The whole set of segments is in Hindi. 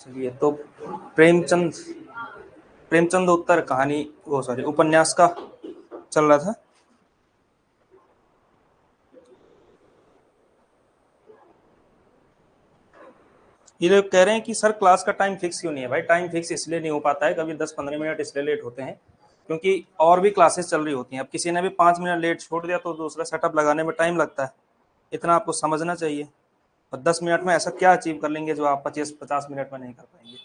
चलिए, तो प्रेमचंद प्रेमचंद उत्तर कहानी वो सॉरी उपन्यास का चल रहा था। ये लोग कह रहे हैं कि सर क्लास का टाइम फिक्स क्यों नहीं है। भाई टाइम फिक्स इसलिए नहीं हो पाता है, कभी 10-15 मिनट इसलिए लेट होते हैं क्योंकि और भी क्लासेस चल रही होती हैं। अब किसी ने भी 5 मिनट लेट छोड़ दिया तो दूसरा सेटअप लगाने में टाइम लगता है। इतना आपको समझना चाहिए। और 10 मिनट में ऐसा क्या अचीव कर लेंगे जो आप 25-50 मिनट में नहीं कर पाएंगे।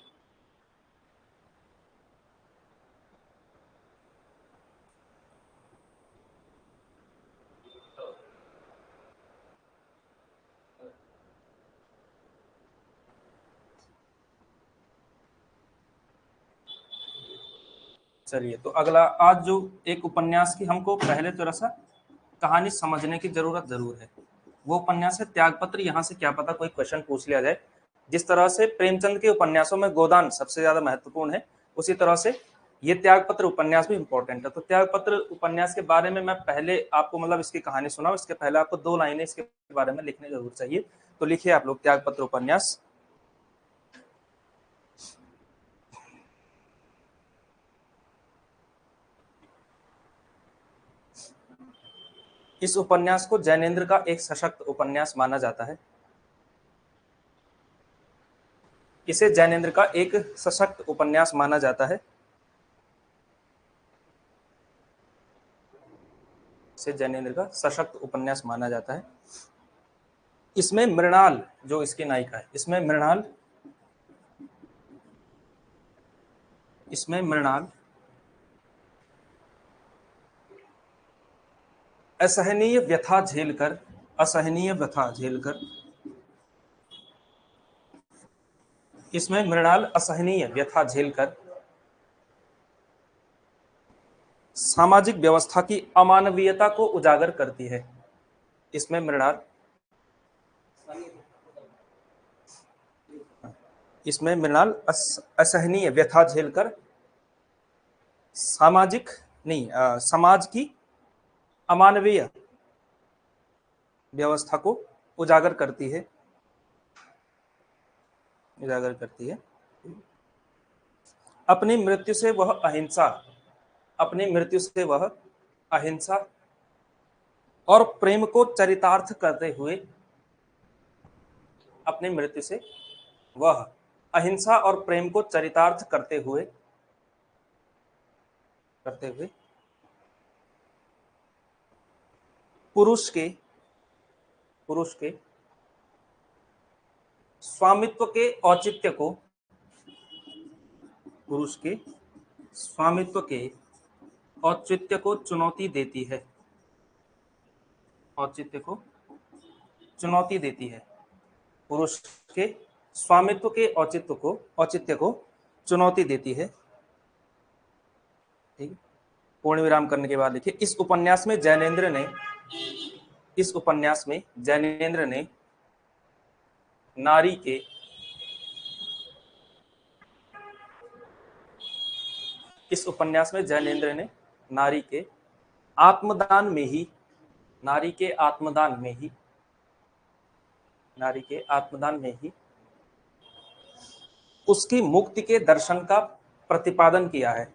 चलिए, तो अगला आज जो एक उपन्यास की हमको पहले थोड़ा सा कहानी समझने की जरूरत जरूर है। वो उपन्यास है त्यागपत्र। यहाँ से क्या पता कोई क्वेश्चन पूछ लिया जाए। जिस तरह से प्रेमचंद के उपन्यासों में गोदान सबसे ज्यादा महत्वपूर्ण है, उसी तरह से ये त्यागपत्र उपन्यास भी इंपॉर्टेंट है। तो त्यागपत्र उपन्यास के बारे में मैं पहले आपको मतलब इसकी कहानी सुनाऊं, इसके पहले आपको 2 लाइनें इसके बारे में लिखने जरूर चाहिए। तो लिखिए आप लोग त्यागपत्र उपन्यास। इस उपन्यास को जैनेन्द्र का एक सशक्त उपन्यास माना जाता है। इसे जैनेन्द्र का एक सशक्त उपन्यास माना जाता है। इसे जैनेन्द्र का सशक्त उपन्यास माना जाता है। इसमें मृणाल जो इसकी नायिका है, इसमें मृणाल असहनीय व्यथा झेलकर इसमें मृणाल असहनीय व्यथा झेलकर सामाजिक व्यवस्था की अमानवीयता को उजागर करती है। इसमें मृणाल असहनीय व्यथा झेलकर सामाजिक नहीं समाज की अमानवीय व्यवस्था को उजागर करती है। अपनी मृत्यु से वह अहिंसा और प्रेम को चरितार्थ करते हुए अपनी मृत्यु से वह अहिंसा और प्रेम को चरितार्थ करते हुए पुरुष के स्वामित्व के औचित्य को चुनौती देती है। पुरुष के स्वामित्व के औचित्य को चुनौती देती है। ठीक, पूर्ण विराम करने के बाद लिखिए इस उपन्यास में जैनेन्द्र ने नारी के आत्मदान में ही उसकी मुक्ति के दर्शन का प्रतिपादन किया है।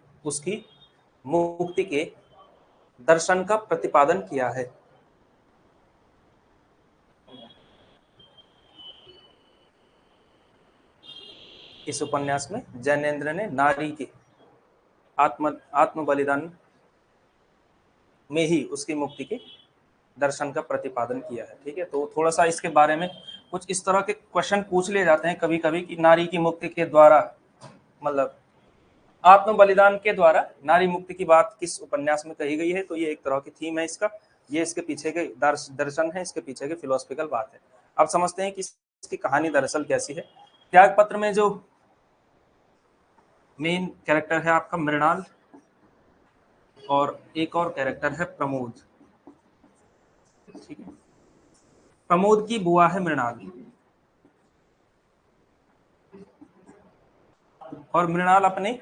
इस उपन्यास में जैनेन्द्र ने नारी के आत्म बलिदान में ही उसकी मुक्ति के दर्शन का प्रतिपादन किया है। ठीक है, तो थोड़ा सा इसके बारे में कुछ इस तरह के क्वेश्चन पूछ लिए जाते हैं कभी कभी कि नारी की मुक्ति के द्वारा मतलब आत्म बलिदान के द्वारा नारी मुक्ति की बात किस उपन्यास में कही गई है। तो ये एक तरह की थीम है इसका, ये इसके पीछे के दर्शन है, इसके पीछे के फिलोसफिकल बात है। अब समझते हैं कि इसकी कहानी दरअसल कैसी है। त्यागपत्र में जो मेन कैरेक्टर है आपका मृणाल और एक और कैरेक्टर है प्रमोद। ठीक है, प्रमोद की बुआ है मृणाल और मृणाल अपने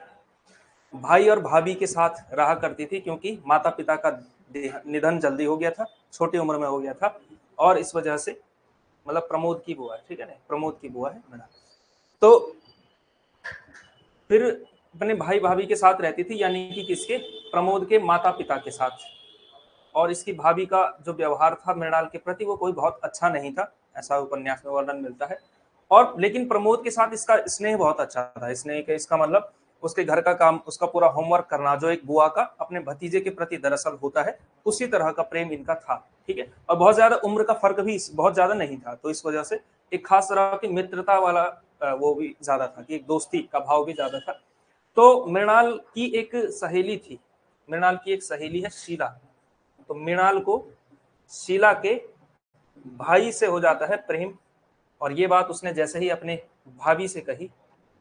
भाई और भाभी के साथ रहा करती थी क्योंकि माता पिता का निधन जल्दी हो गया था, छोटी उम्र में हो गया था और इस वजह से मतलब प्रमोद की बुआ है। ठीक है ना, प्रमोद की बुआ है मृणाल। तो फिर अपने भाई भाभी के साथ रहती थी, यानी कि किसके, प्रमोद के माता पिता के साथ। और इसकी भाभी का जो व्यवहार था मृणाल के प्रति वो कोई बहुत अच्छा नहीं था, ऐसा उपन्यास में वर्णन मिलता है। और लेकिन प्रमोद के साथ इसका स्नेह बहुत अच्छा था। स्नेह का इसका मतलब उसके घर का काम, उसका पूरा होमवर्क करना, जो एक बुआ का अपने भतीजे के प्रति दरअसल होता है, उसी तरह का प्रेम इनका था। ठीक है, और बहुत ज्यादा उम्र का फर्क भी बहुत ज्यादा नहीं था, तो इस वजह से एक खास तरह की मित्रता वाला वो भी ज्यादा था, कि एक दोस्ती का भाव भी ज्यादा था। तो मृणाल की एक सहेली थी, मृणाल की एक सहेली है शीला। तो मृणाल को शीला के भाई से हो जाता है प्रेम, और ये बात उसने जैसे ही अपने भाभी से कही,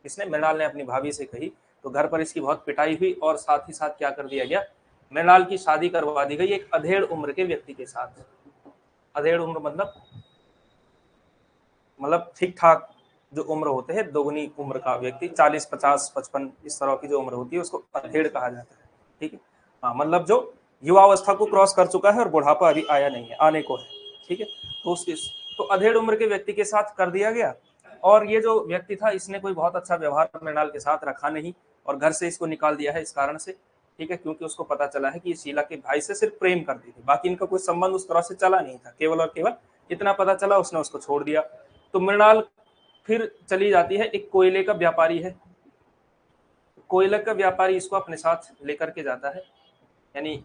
इसने मृणाल ने अपनी भाभी से कही, तो घर पर इसकी बहुत पिटाई हुई, और साथ ही साथ क्या कर दिया गया, मृणाल की शादी करवा दी गई एक अधेड़ उम्र के व्यक्ति के साथ। अधेड़ उम्र मतलब ठीक ठाक जो उम्र होते हैं, दोगुनी उम्र का व्यक्ति, 40 50 55 इस तरह की जो उम्र होती है उसको अधेड़ कहा जाता है। ठीक है, हाँ, मतलब जो युवावस्था को क्रॉस कर चुका है और बुढ़ापा अभी आया नहीं है, आने को है। ठीक है, तो उसकी तो अधेड़ उम्र के व्यक्ति के साथ कर दिया गया। और ये जो व्यक्ति था इसने कोई बहुत अच्छा व्यवहार मृणाल के साथ रखा नहीं, और घर से इसको निकाल दिया है इस कारण से। ठीक है, क्योंकि उसको पता चला है कि ये शीला के भाई से सिर्फ प्रेम करती थी, बाकी इनका कोई संबंध उस तरह से चला नहीं था, केवल और केवल इतना पता चला, उसने उसको छोड़ दिया। तो मृणाल फिर चली जाती है, एक कोयले का व्यापारी है, कोयले का व्यापारी इसको अपने साथ लेकर के जाता है, यानी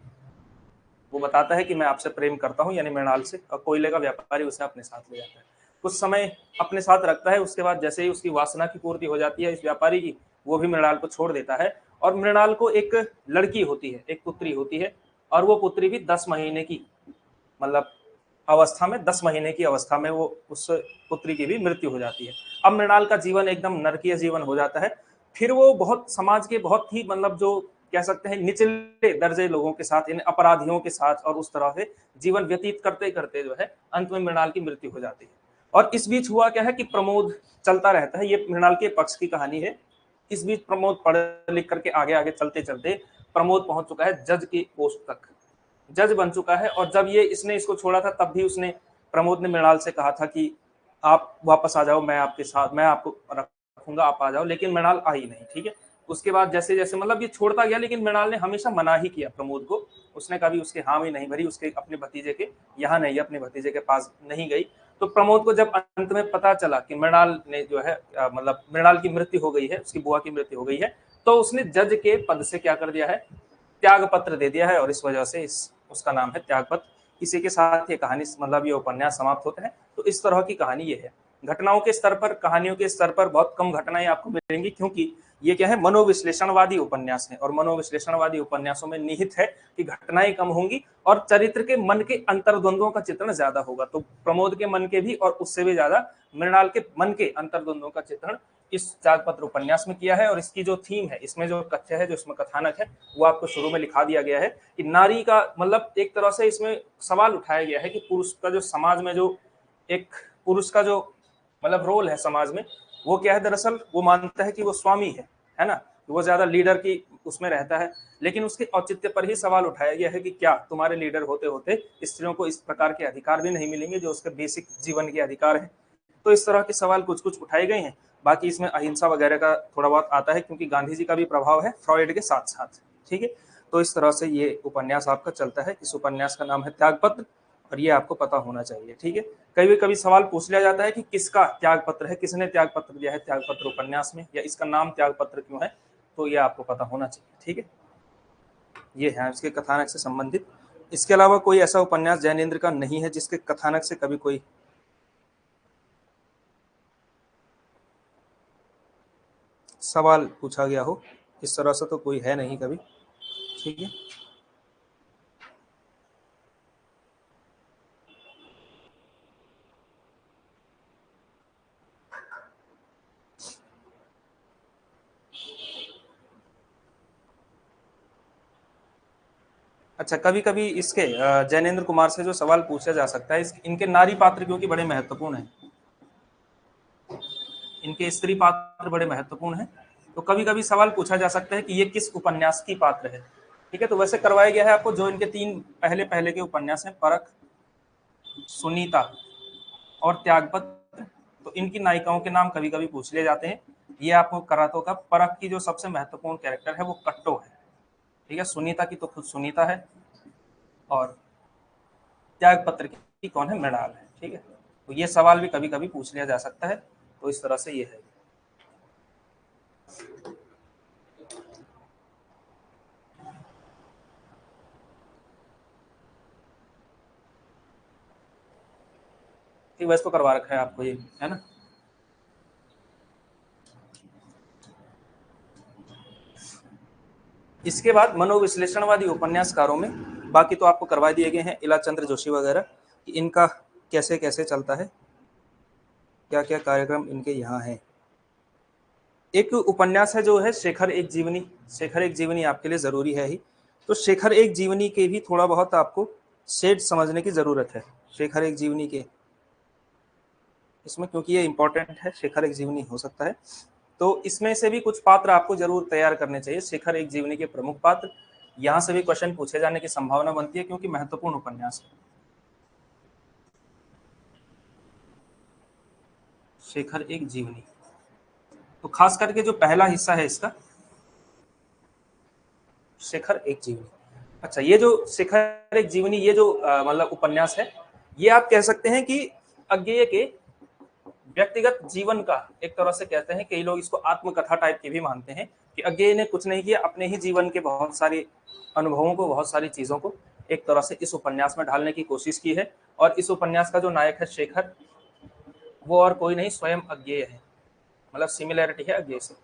वो बताता है कि मैं आपसे प्रेम करता हूँ, यानी मृणाल से, और कोयले का व्यापारी उसे अपने साथ ले जाता है। कुछ समय अपने साथ रखता है, उसके बाद जैसे ही उसकी वासना की पूर्ति हो जाती है इस व्यापारी की, वो भी मृणाल को छोड़ देता है। और मृणाल को एक लड़की होती है, एक पुत्री होती है, और वो पुत्री भी 10 महीने की, मतलब अवस्था में, 10 महीने की अवस्था में वो उस पुत्री की भी मृत्यु हो जाती है। अब मृणाल का जीवन एकदम नरकीय जीवन हो जाता है। फिर वो बहुत समाज के बहुत ही, मतलब जो कह सकते हैं निचले दर्जे लोगों के साथ, इन अपराधियों के साथ, और उस तरह से जीवन व्यतीत करते करते जो है अंत में मृणाल की मृत्यु हो जाती है। और इस बीच हुआ क्या है कि प्रमोद चलता रहता है, ये मृणाल के पक्ष की कहानी है। इस बीच प्रमोद पढ़ लिख करके आगे आगे चलते चलते प्रमोद पहुंच चुका है जज की पोस्ट तक, जज बन चुका है। और जब ये इसने इसको छोड़ा था तब भी उसने, प्रमोद ने मृणाल से कहा था कि आप वापस आ जाओ, मैं आपके साथ, मैं आपको रखूंगा, आप आ जाओ, लेकिन मृणाल आई नहीं। ठीक है, उसके बाद जैसे जैसे मतलब ये छोड़ता गया, लेकिन मृणाल ने हमेशा मना ही किया प्रमोद को, उसने कभी उसके हामी नहीं भरी, उसके अपने भतीजे के यहाँ नहीं, अपने भतीजे के पास नहीं गई। तो प्रमोद को जब अंत में पता चला कि मृणाल ने जो है मतलब मृणाल की मृत्यु हो गई है, उसकी बुआ की मृत्यु हो गई है, तो उसने जज के पद से क्या कर दिया है, त्याग पत्र दे दिया है, और इस वजह से उसका नाम है त्यागपत्र। इसी के साथ ये कहानी, मतलब ये उपन्यास समाप्त होता है। तो इस तरह की कहानी ये है। घटनाओं के स्तर पर, कहानियों के स्तर पर बहुत कम घटनाएं आपको मिलेंगी, क्योंकि ये क्या है, मनोविश्लेषणवादी उपन्यास है, और मनोविश्लेषणवादी उपन्यासों में निहित है कि घटनाएं कम होंगी और चरित्र के मन के अंतर्द्वंद्वों का चित्रण ज्यादा होगा। तो प्रमोद के मन के भी और उससे भी ज्यादा मृणाल के मन के अंतर्द्वंद्वों का चित्रण इस त्यागपत्र उपन्यास में किया है। और इसकी जो थीम है, इसमें जो कथ्य है, जो इसमें कथानक है, वो आपको शुरू में लिखा दिया गया है कि नारी का, मतलब एक तरह से इसमें सवाल उठाया गया है कि पुरुष का जो समाज में जो एक पुरुष का जो मतलब रोल है समाज में, वो क्या है, दरअसल वो मानता है कि वो स्वामी है ना, वो ज्यादा लीडर की उसमें रहता है। लेकिन उसके औचित्य पर ही सवाल उठाया गया है कि क्या तुम्हारे लीडर होते होते स्त्रियों को इस प्रकार के अधिकार भी नहीं मिलेंगे जो उसके बेसिक जीवन के अधिकार है। तो इस तरह के सवाल कुछ कुछ उठाए गए हैं। बाकी इसमें अहिंसा वगैरह का थोड़ा बहुत आता है, क्योंकि गांधी जी का भी प्रभाव है फ्रॉइड के साथ साथ। ठीक है, तो इस तरह से ये उपन्यास आपका चलता है। इस उपन्यास का नाम है त्यागपत्र, और ये आपको पता होना चाहिए। ठीक है, कभी कभी सवाल पूछ लिया जाता है कि किसका त्यागपत्र है, किसने त्यागपत्र दिया है त्यागपत्र उपन्यास में, या इसका नाम त्यागपत्र क्यों है, तो ये आपको पता होना चाहिए। ठीक है, ये है इसके कथानक से संबंधित। इसके अलावा कोई ऐसा उपन्यास जैनेन्द्र का नहीं है जिसके कथानक से कभी कोई सवाल पूछा गया हो, इस तरह से तो कोई है नहीं कभी। ठीक है, अच्छा, कभी कभी इसके जैनेन्द्र कुमार से जो सवाल पूछा जा सकता है, इनके नारी पात्र क्योंकि बड़े महत्वपूर्ण हैं, इनके स्त्री पात्र बड़े महत्वपूर्ण हैं, तो कभी कभी सवाल पूछा जा सकता है कि ये किस उपन्यास की पात्र है। ठीक है, तो वैसे करवाया गया है आपको, जो इनके 3 पहले पहले के उपन्यास हैं, परख, सुनीता और त्यागपत्र, तो इनकी नायिकाओं के नाम कभी कभी पूछ लिए जाते हैं। ये आपको करातों का परख की जो सबसे महत्वपूर्ण कैरेक्टर है वो कट्टो है, ठीक है। सुनीता की तो खुद सुनीता है, और त्याग पत्र की कौन है, मृणाल है, ठीक है। तो ये सवाल भी कभी कभी पूछ लिया जा सकता है, तो इस तरह से ये है। ठीक, वैसे तो करवा रखा है आपको ये, है ना। इसके बाद मनोविश्लेषणवादी उपन्यासकारों में बाकी तो आपको करवा दिए गए हैं, इलाचंद्र जोशी वगैरह, कि इनका कैसे कैसे चलता है, क्या क्या कार्यक्रम इनके यहाँ हैं। एक उपन्यास है जो है शेखर एक जीवनी। शेखर एक जीवनी आपके लिए जरूरी है ही, तो शेखर एक जीवनी के भी थोड़ा बहुत आपको शेड समझने की जरूरत है। शेखर एक जीवनी के इसमें, क्योंकि ये इंपॉर्टेंट है, शेखर एक जीवनी हो सकता है, तो इसमें से भी कुछ पात्र आपको जरूर तैयार करने चाहिए। शेखर एक जीवनी के प्रमुख पात्र, यहाँ से भी क्वेश्चन पूछे जाने की संभावना बनती है, क्योंकि महत्वपूर्ण उपन्यास है। शेखर एक जीवनी, तो खास करके जो पहला हिस्सा है इसका, शेखर एक जीवनी। अच्छा, ये जो शेखर एक जीवनी, ये जो मतलब उपन्यास है, ये आप कह सकते हैं कि अज्ञेय के व्यक्तिगत जीवन का, एक तरह से कहते हैं, कई लोग इसको आत्मकथा टाइप की भी मानते हैं, कि अज्ञेय ने कुछ नहीं किया, अपने ही जीवन के बहुत सारे अनुभवों को, बहुत सारी चीजों को एक तरह से इस उपन्यास में ढालने की कोशिश की है। और इस उपन्यास का जो नायक है शेखर, वो और कोई नहीं, स्वयं अज्ञेय है। मतलब सिमिलैरिटी है अज्ञेय से,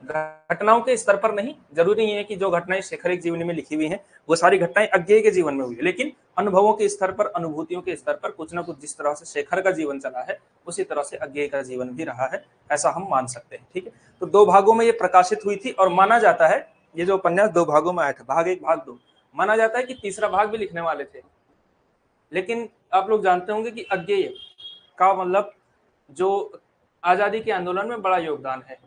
घटनाओं के स्तर पर नहीं, जरूरी नहीं है कि जो घटनाएं शेखर एक जीवनी में लिखी हुई हैं वो सारी घटनाएं अज्ञेय के जीवन में हुई है, लेकिन अनुभवों के स्तर पर, अनुभूतियों के स्तर पर कुछ ना कुछ जिस तरह से शेखर का जीवन चला है, उसी तरह से अज्ञेय का जीवन भी रहा है, ऐसा हम मान सकते हैं, ठीक है। तो 2 भागों में ये प्रकाशित हुई थी, और माना जाता है ये जो उपन्यास 2 भागों में आया था, भाग 1 भाग 2, माना जाता है कि तीसरा भाग भी लिखने वाले थे, लेकिन आप लोग जानते होंगे कि अज्ञेय का मतलब जो आजादी के आंदोलन में बड़ा योगदान है,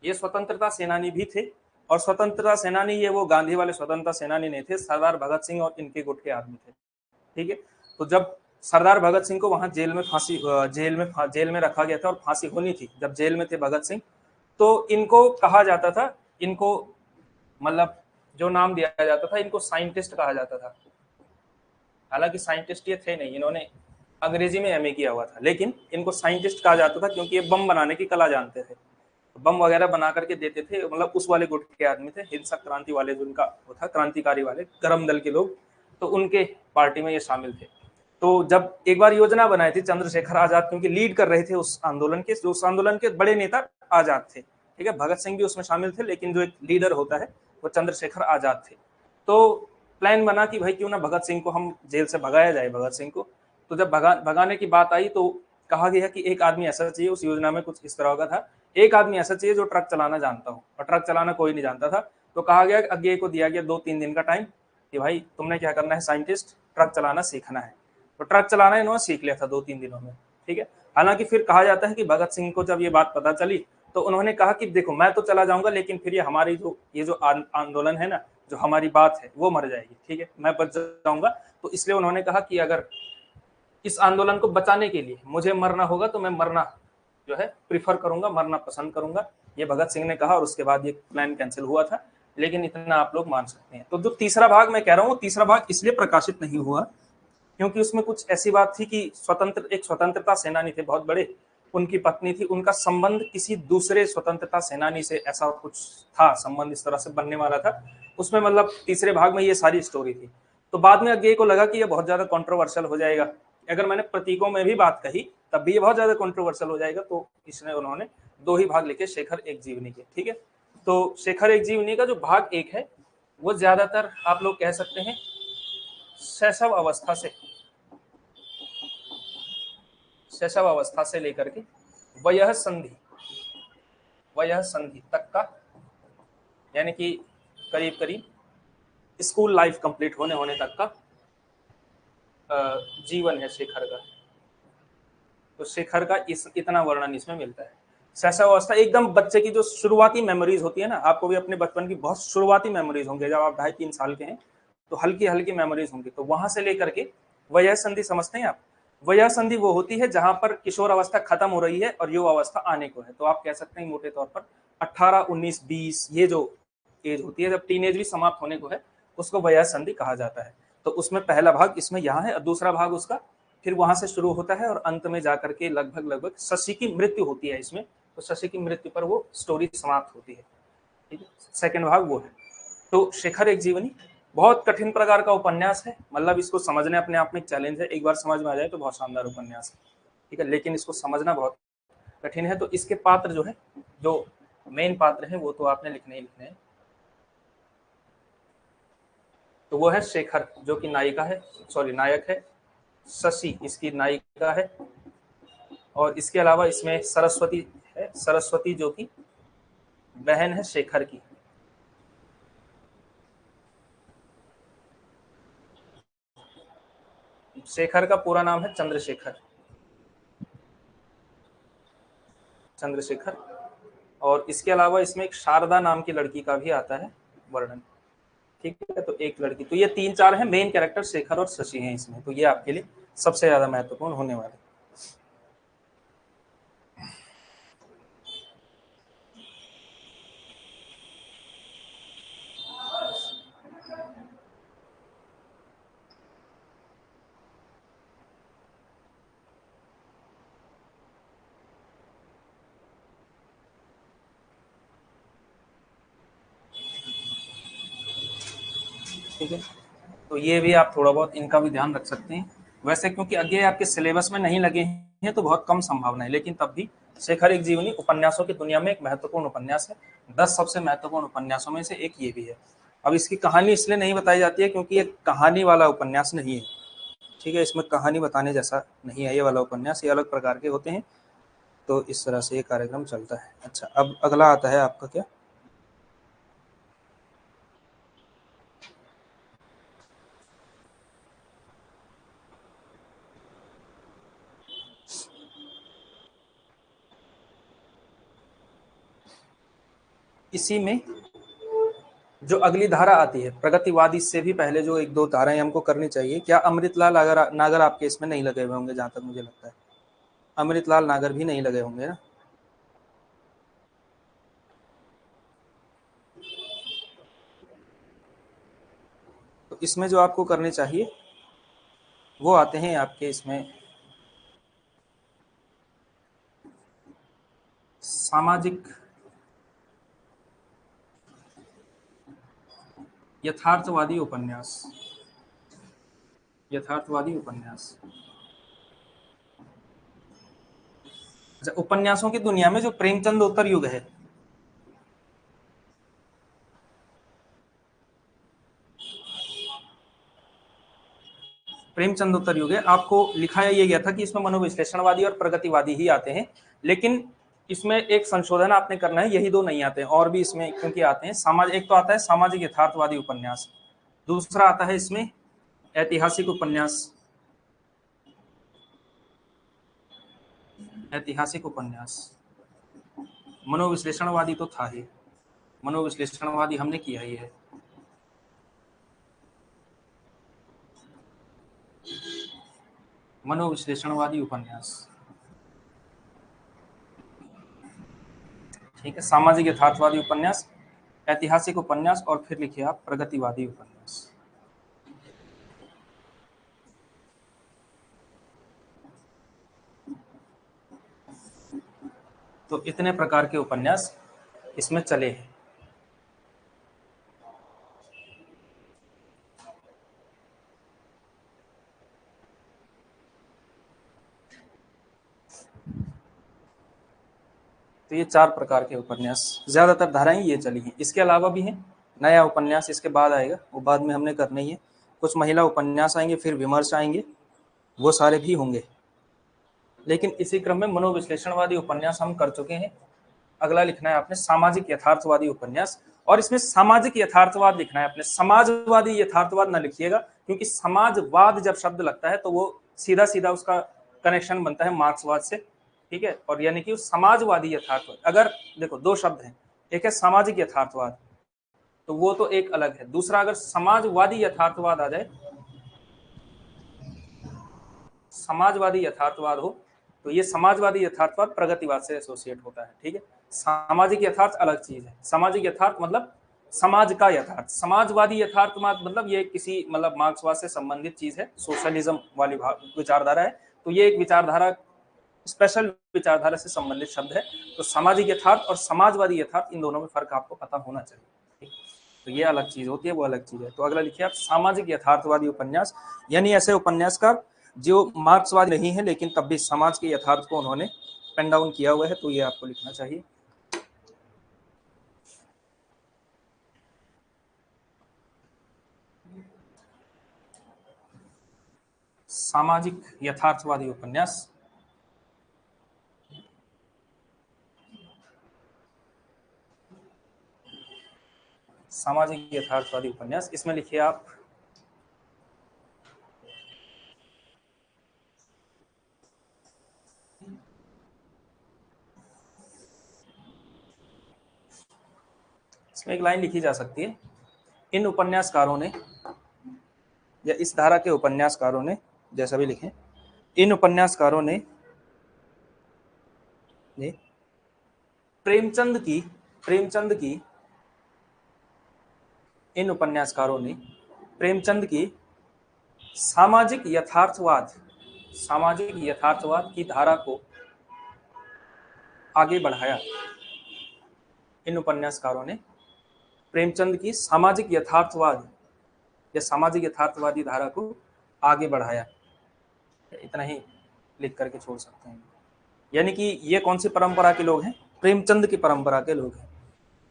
ये स्वतंत्रता सेनानी भी थे, और स्वतंत्रता सेनानी ये वो गांधी वाले स्वतंत्रता सेनानी नहीं थे, सरदार भगत सिंह और इनके गुट के आदमी थे, ठीक है। तो जब सरदार भगत सिंह को वहां जेल में रखा गया था और फांसी होनी थी, जब जेल में थे भगत सिंह, तो इनको कहा जाता था, इनको मतलब जो नाम दिया जाता था, इनको साइंटिस्ट कहा जाता था। हालांकि साइंटिस्ट ये थे नहीं, इन्होंने अंग्रेजी में एमए किया हुआ था, लेकिन इनको साइंटिस्ट कहा जाता था, क्योंकि ये बम बनाने की कला जानते थे, बम वगैरह बना करके देते थे, मतलब उस वाले गुट के आदमी थे, हिंसक क्रांति वाले, जो उनका वो था, क्रांतिकारी वाले गरम दल के लोग, तो उनके पार्टी में ये शामिल थे। तो जब एक बार योजना बनाई थी चंद्रशेखर आजाद, क्योंकि लीड कर रहे थे उस आंदोलन के, जो उस आंदोलन के बड़े नेता आजाद थे, ठीक है, भगत सिंह भी उसमें शामिल थे, लेकिन जो एक लीडर होता है वो चंद्रशेखर आजाद थे। तो प्लान बना कि भाई क्यों ना भगत सिंह को हम जेल से भगाया जाए, भगत सिंह को। तो जब भगाने की बात आई, तो कहा गया कि एक आदमी ऐसा चाहिए, उस योजना में कुछ इस तरह का था, एक आदमी ऐसा चाहिए जो ट्रक चलाना जानता हो, और ट्रक चलाना कोई नहीं जानता था। तो कहा गया, अज्ञेय को दिया गया 2-3 दिन का टाइम, कि भाई तुमने क्या करना है, साइंटिस्ट, ट्रक चलाना सीखना है। तो ट्रक चलाना इन्होंने सीख लिया था 2-3 दिनों में, ठीक है। हालांकि फिर कहा जाता है कि भगत सिंह को जब ये बात पता चली, तो उन्होंने कहा कि देखो मैं तो चला जाऊंगा, लेकिन फिर ये हमारी जो आंदोलन है ना, जो हमारी बात है वो मर जाएगी, ठीक है, मैं बच जाऊंगा। तो इसलिए उन्होंने कहा कि अगर इस आंदोलन को बचाने के लिए मुझे मरना होगा, तो मैं मरना जो है प्रीफर करूंगा, मरना पसंद करूंगा, ये भगत सिंह ने कहा, और उसके बाद ये प्लान कैंसिल हुआ था। लेकिन इतना आप लोग मान सकते हैं। तो जो तीसरा भाग मैं कह रहा हूँ, तीसरा भाग इसलिए प्रकाशित नहीं हुआ क्योंकि उसमें कुछ ऐसी बात थी कि एक स्वतंत्रता सेनानी थे बहुत बड़े, उनकी पत्नी थी, उनका संबंध किसी दूसरे स्वतंत्रता सेनानी से, ऐसा कुछ था संबंध, इस तरह से बनने वाला था उसमें, मतलब तीसरे भाग में ये सारी स्टोरी थी। तो बाद में अज्ञेय को लगा कि ये बहुत ज्यादा कंट्रोवर्शियल हो जाएगा, अगर मैंने प्रतीकों में भी बात कही तब भी ये बहुत ज्यादा कंट्रोवर्शियल हो जाएगा, तो इसने उन्होंने 2 ही भाग लिखे शेखर एक जीवनी के, ठीक है। तो शेखर एक जीवनी का जो भाग 1 है, वो ज्यादातर आप लोग कह सकते हैं शैशव अवस्था से लेकर के वयः संधि तक का, यानी कि करीब करीब स्कूल लाइफ कंप्लीट होने तक का जीवन है शेखर का। तो शेखर का इतना वर्णन इसमें मिलता है। शैशवावस्था एकदम बच्चे की जो शुरुआती मेमोरीज होती है ना, आपको भी अपने बचपन की बहुत शुरुआती मेमोरीज होंगे, जब आप 2.5-3 साल के हैं, तो हल्की हल्की मेमोरीज होंगी, तो वहां से लेकर के वयः संधि समझते हैं आप, वयः संधि वो होती है जहां पर किशोर अवस्था खत्म हो रही है और युवा अवस्था आने को है। तो आप कह सकते हैं मोटे तौर पर 18, 19, 20 ये जो एज होती है, जब टीनेज भी समाप्त होने को है, उसको वयः संधि कहा जाता है। तो उसमें पहला भाग इसमें यहाँ है और दूसरा भाग उसका फिर वहां से शुरू होता है और अंत में जाकर के लगभग शशि की मृत्यु होती है इसमें। तो शशि की मृत्यु पर वो स्टोरी समाप्त होती है। ठीक है, सेकेंड भाग वो है। तो शेखर एक जीवनी बहुत कठिन प्रकार का उपन्यास है, मतलब इसको समझने अपने आप में एक चैलेंज है। एक बार समझ में आ जाए तो बहुत शानदार उपन्यास है, ठीक है, लेकिन इसको समझना बहुत कठिन है। तो इसके पात्र जो है, जो मेन पात्र है, वो तो आपने लिखने ही लिखने हैं। तो वो है शेखर जो कि नायिका है, सॉरी नायक है, शशि इसकी नायिका है, और इसके अलावा इसमें सरस्वती है, सरस्वती जो कि बहन है शेखर की। शेखर का पूरा नाम है चंद्रशेखर, चंद्रशेखर। और इसके अलावा इसमें एक शारदा नाम की लड़की का भी आता है वर्णन, ठीक है। तो एक लड़की, तो ये 3-4 है मेन कैरेक्टर, शेखर और शशि हैं इसमें। तो ये आपके लिए सबसे ज्यादा महत्वपूर्ण होने वाले। ठीक है, तो ये भी आप थोड़ा बहुत इनका भी ध्यान रख सकते हैं। वैसे क्योंकि आगे आपके सिलेबस में नहीं लगे हैं तो बहुत कम संभावना है, लेकिन तब भी शेखर एक जीवनी उपन्यासों की दुनिया में एक महत्वपूर्ण उपन्यास है। 10 सबसे महत्वपूर्ण उपन्यासों में से एक ये भी है। अब इसकी कहानी इसलिए नहीं बताई जाती है क्योंकि ये कहानी वाला उपन्यास नहीं है, ठीक है, इसमें कहानी बताने जैसा नहीं है ये वाला उपन्यास, ये अलग प्रकार के होते हैं। तो इस तरह से ये कार्यक्रम चलता है। अच्छा, अब अगला आता है आपका क्या, इसी में जो अगली धारा आती है प्रगतिवादी से भी पहले जो 1-2 धाराएं हमको करनी चाहिए। क्या अमृतलाल नागर आपके इसमें नहीं लगे हुए होंगे, जहां तक मुझे लगता है अमृतलाल नागर भी नहीं लगे होंगे ना। तो इसमें जो आपको करने चाहिए वो आते हैं आपके इसमें सामाजिक यथार्थवादी उपन्यास, यथार्थवादी उपन्यास। अच्छा, उपन्यासों की दुनिया में जो प्रेमचंद युग है, प्रेमचंद युग है, आपको लिखाया ये गया था कि इसमें मनोविश्लेषणवादी और प्रगतिवादी ही आते हैं। लेकिन इसमें एक संशोधन आपने करना है, यही दो नहीं आते हैं, और भी इसमें क्योंकि आते हैं। समाज एक तो आता है सामाजिक यथार्थवादी उपन्यास, दूसरा आता है इसमें ऐतिहासिक उपन्यास, ऐतिहासिक उपन्यास। मनोविश्लेषणवादी तो था ही, मनोविश्लेषणवादी हमने किया ही है। मनोविश्लेषणवादी उपन्यास, ठीक है, सामाजिक यथार्थवादी उपन्यास, ऐतिहासिक उपन्यास, और फिर लिखिए आप प्रगतिवादी उपन्यास। तो इतने प्रकार के उपन्यास इसमें चले हैं। तो ये 4 प्रकार के उपन्यास, ज्यादातर धाराएं ये चली हैं। इसके अलावा भी हैं, नया उपन्यास इसके बाद आएगा, वो बाद में हमने करना ही है। कुछ महिला उपन्यास आएंगे, फिर विमर्श आएंगे, वो सारे भी होंगे। लेकिन इसी क्रम में मनोविश्लेषणवादी उपन्यास हम कर चुके हैं। अगला लिखना है आपने सामाजिक यथार्थवादी उपन्यास, और इसमें सामाजिक यथार्थवाद लिखना है आपने, समाजवादी यथार्थवाद ना लिखिएगा, क्योंकि समाजवाद जब शब्द लगता है तो वो सीधा सीधा उसका कनेक्शन बनता है मार्क्सवाद से, ठीक है। और यानी कि समाजवादी यथार्थवाद, अगर देखो 2 शब्द हैं, एक है सामाजिक यथार्थवाद, तो वो तो एक अलग है। दूसरा अगर समाजवादी यथार्थवाद आ जाए समाजवादी यथार्थवाद हो तो ये समाजवादी यथार्थवाद प्रगतिवाद से एसोसिएट होता है। ठीक है, सामाजिक यथार्थ अलग चीज है। सामाजिक यथार्थ मतलब समाज का यथार्थ, समाजवादी यथार्थवाद मतलब ये किसी मतलब मार्क्सवाद से संबंधित चीज है, सोशलिज्म वाली विचारधारा है। तो ये एक विचारधारा, स्पेशल विचारधारा से संबंधित शब्द है। तो सामाजिक यथार्थ और समाजवादी यथार्थ, इन दोनों में फर्क आपको पता होना चाहिए। तो ये अलग चीज होती है, वो अलग चीज है। तो अगला लिखिए आप, सामाजिक यथार्थवादी उपन्यास, यानी ऐसे उपन्यासकार जो मार्क्सवादी नहीं है लेकिन तब भी समाज के यथार्थ को उन्होंने पेन डाउन किया हुआ है। तो ये आपको लिखना चाहिए। सामाजिक यथार्थवादी उपन्यास, सामाजिक यथार्थवादी उपन्यास, इसमें लिखिए आप इसमें एक लाइन लिखी जा सकती है, इन उपन्यासकारों ने या इस धारा के उपन्यासकारों ने, जैसा भी लिखें, इन उपन्यासकारों ने प्रेमचंद की इन उपन्यासकारों ने प्रेमचंद की सामाजिक यथार्थवाद की धारा को आगे बढ़ाया। इन उपन्यासकारों ने प्रेमचंद की सामाजिक यथार्थवादी धारा को आगे बढ़ाया। इतना ही लिख करके छोड़ सकते हैं। यानी कि ये कौन सी परंपरा के लोग हैं? प्रेमचंद की परंपरा के लोग हैं।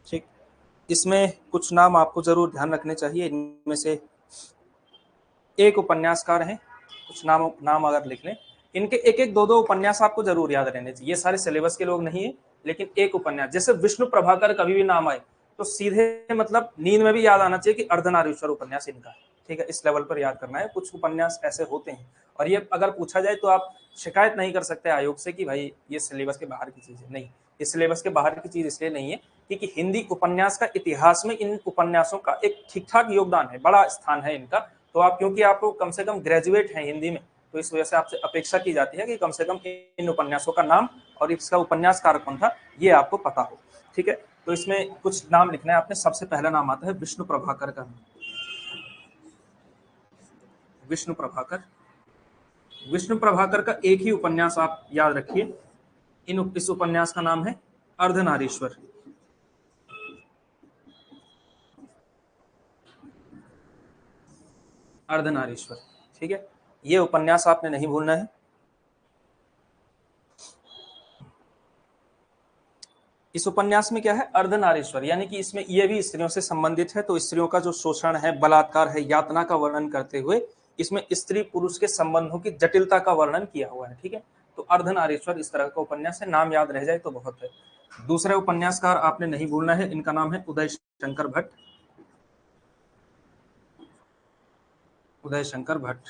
ठीक, इसमें कुछ नाम आपको जरूर ध्यान रखने चाहिए। इनमें से एक उपन्यासकार हैं, कुछ नाम अगर लिख लें, इनके एक एक दो दो उपन्यास आपको जरूर याद रहने चाहिए। ये सारे सिलेबस के लोग नहीं है, लेकिन एक उपन्यास, जैसे विष्णु प्रभाकर कभी भी नाम आए तो सीधे मतलब नींद में भी याद आना चाहिए कि अर्धनारीश्वर उपन्यास इनका है। ठीक है, इस लेवल पर याद करना है। कुछ उपन्यास ऐसे होते हैं, और ये अगर पूछा जाए तो आप शिकायत नहीं कर सकते आयोग से कि भाई ये सिलेबस के बाहर की चीज है। नहीं, इस सिलेबस के बाहर की चीज इसलिए नहीं है क्योंकि हिंदी उपन्यास का इतिहास में इन उपन्यासों का एक ठीक ठाक योगदान है, बड़ा स्थान है इनका। तो आप, क्योंकि आप कम से कम ग्रेजुएट हैं हिंदी में, तो इस वजह से आपसे अपेक्षा की जाती है कि कम से कम इन उपन्यासों का नाम और इसका उपन्यासकार कौन था ये आपको पता हो। ठीक है, तो इसमें कुछ नाम लिखना है आपने। सबसे पहला नाम आता है विष्णु प्रभाकर का। विष्णु प्रभाकर का एक ही उपन्यास आप याद रखिए। इस उपन्यास का नाम है अर्धनारीश्वर। अर्धनारीश्वर, ठीक है, ये उपन्यास आपने नहीं भूलना है। इस उपन्यास में क्या है? अर्धनारीश्वर, यानी कि इसमें ये भी स्त्रियों से संबंधित है। तो स्त्रियों का जो शोषण है, बलात्कार है, यातना का वर्णन करते हुए इसमें स्त्री पुरुष के संबंधों की जटिलता का वर्णन किया हुआ है। ठीक है, तो अर्धनारीश्वर इस तरह का उपन्यास है, नाम याद रह जाए तो बहुत है। दूसरे उपन्यासकार आपने नहीं भूलना है, इनका नाम है उदय शंकर भट्ट। उदय शंकर भट्ट,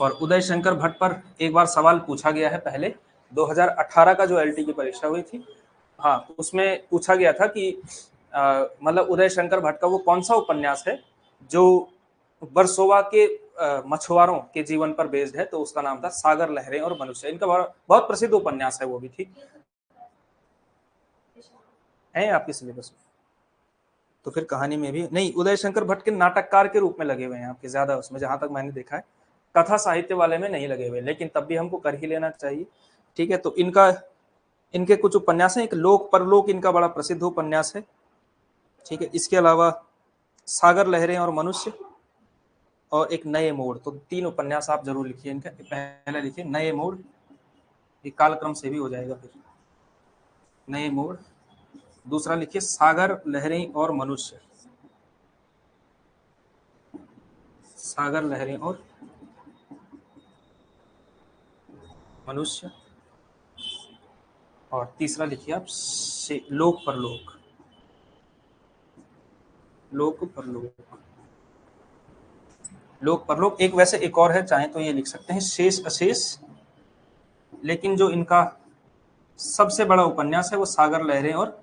और उदय शंकर भट्ट पर एक बार सवाल पूछा गया है पहले, 2018 का जो एलटी की परीक्षा हुई थी, हाँ, उसमें पूछा गया था कि मतलब उदय शंकर भट्ट का वो कौन सा उपन्यास है जो बरसोवा के मछुआरों के जीवन पर बेस्ड है। तो उसका नाम था सागर लहरें और मनुष्य। इनका बहुत प्रसिद्ध उपन्यास है वो भी। ठीक है आपके सिलेबस में, तो फिर कहानी में भी नहीं। उदय शंकर भट्ट के नाटककार के रूप में लगे हुए हैं आपके ज्यादा, उसमें जहां तक मैंने देखा है, कथा साहित्य वाले में नहीं लगे हुए, लेकिन तब भी हमको कर ही लेना चाहिए। ठीक है, तो इनके कुछ उपन्यास हैं। एक लोक परलोक इनका बड़ा प्रसिद्ध उपन्यास है। ठीक है, इसके अलावा सागर लहरें और मनुष्य, और एक नए मोड़। तो 3 उपन्यास आप जरूर लिखिए इनका। पहले लिखिए नए मोड़, ये कालक्रम से भी हो जाएगा फिर। नए मोड़। दूसरा लिखिए सागर लहरें और मनुष्य। सागर लहरें और मनुष्य। और तीसरा लिखिए आप लोक परलोक। लोक परलोक, लोक परलोक। एक वैसे एक और है, चाहे तो ये लिख सकते हैं शेष अशेष, लेकिन जो इनका सबसे बड़ा उपन्यास है वो सागर लहरें और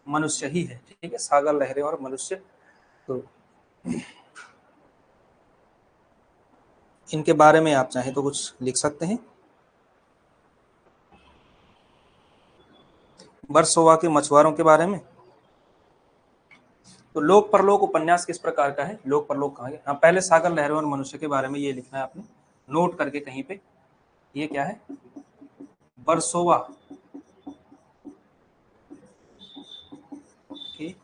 मनुष्य ही है। ठीक है, सागर लहरें और मनुष्य। तो इनके बारे में आप चाहें तो कुछ लिख सकते हैं। वर्सोवा के मछुआरों के बारे में। तो लोक परलोक उपन्यास किस प्रकार का है, लोक परलोक कहा गया। हाँ, पहले सागर लहरों और मनुष्य के बारे में ये लिखना है आपने, नोट करके कहीं पे। ये क्या है, वर्सोवा के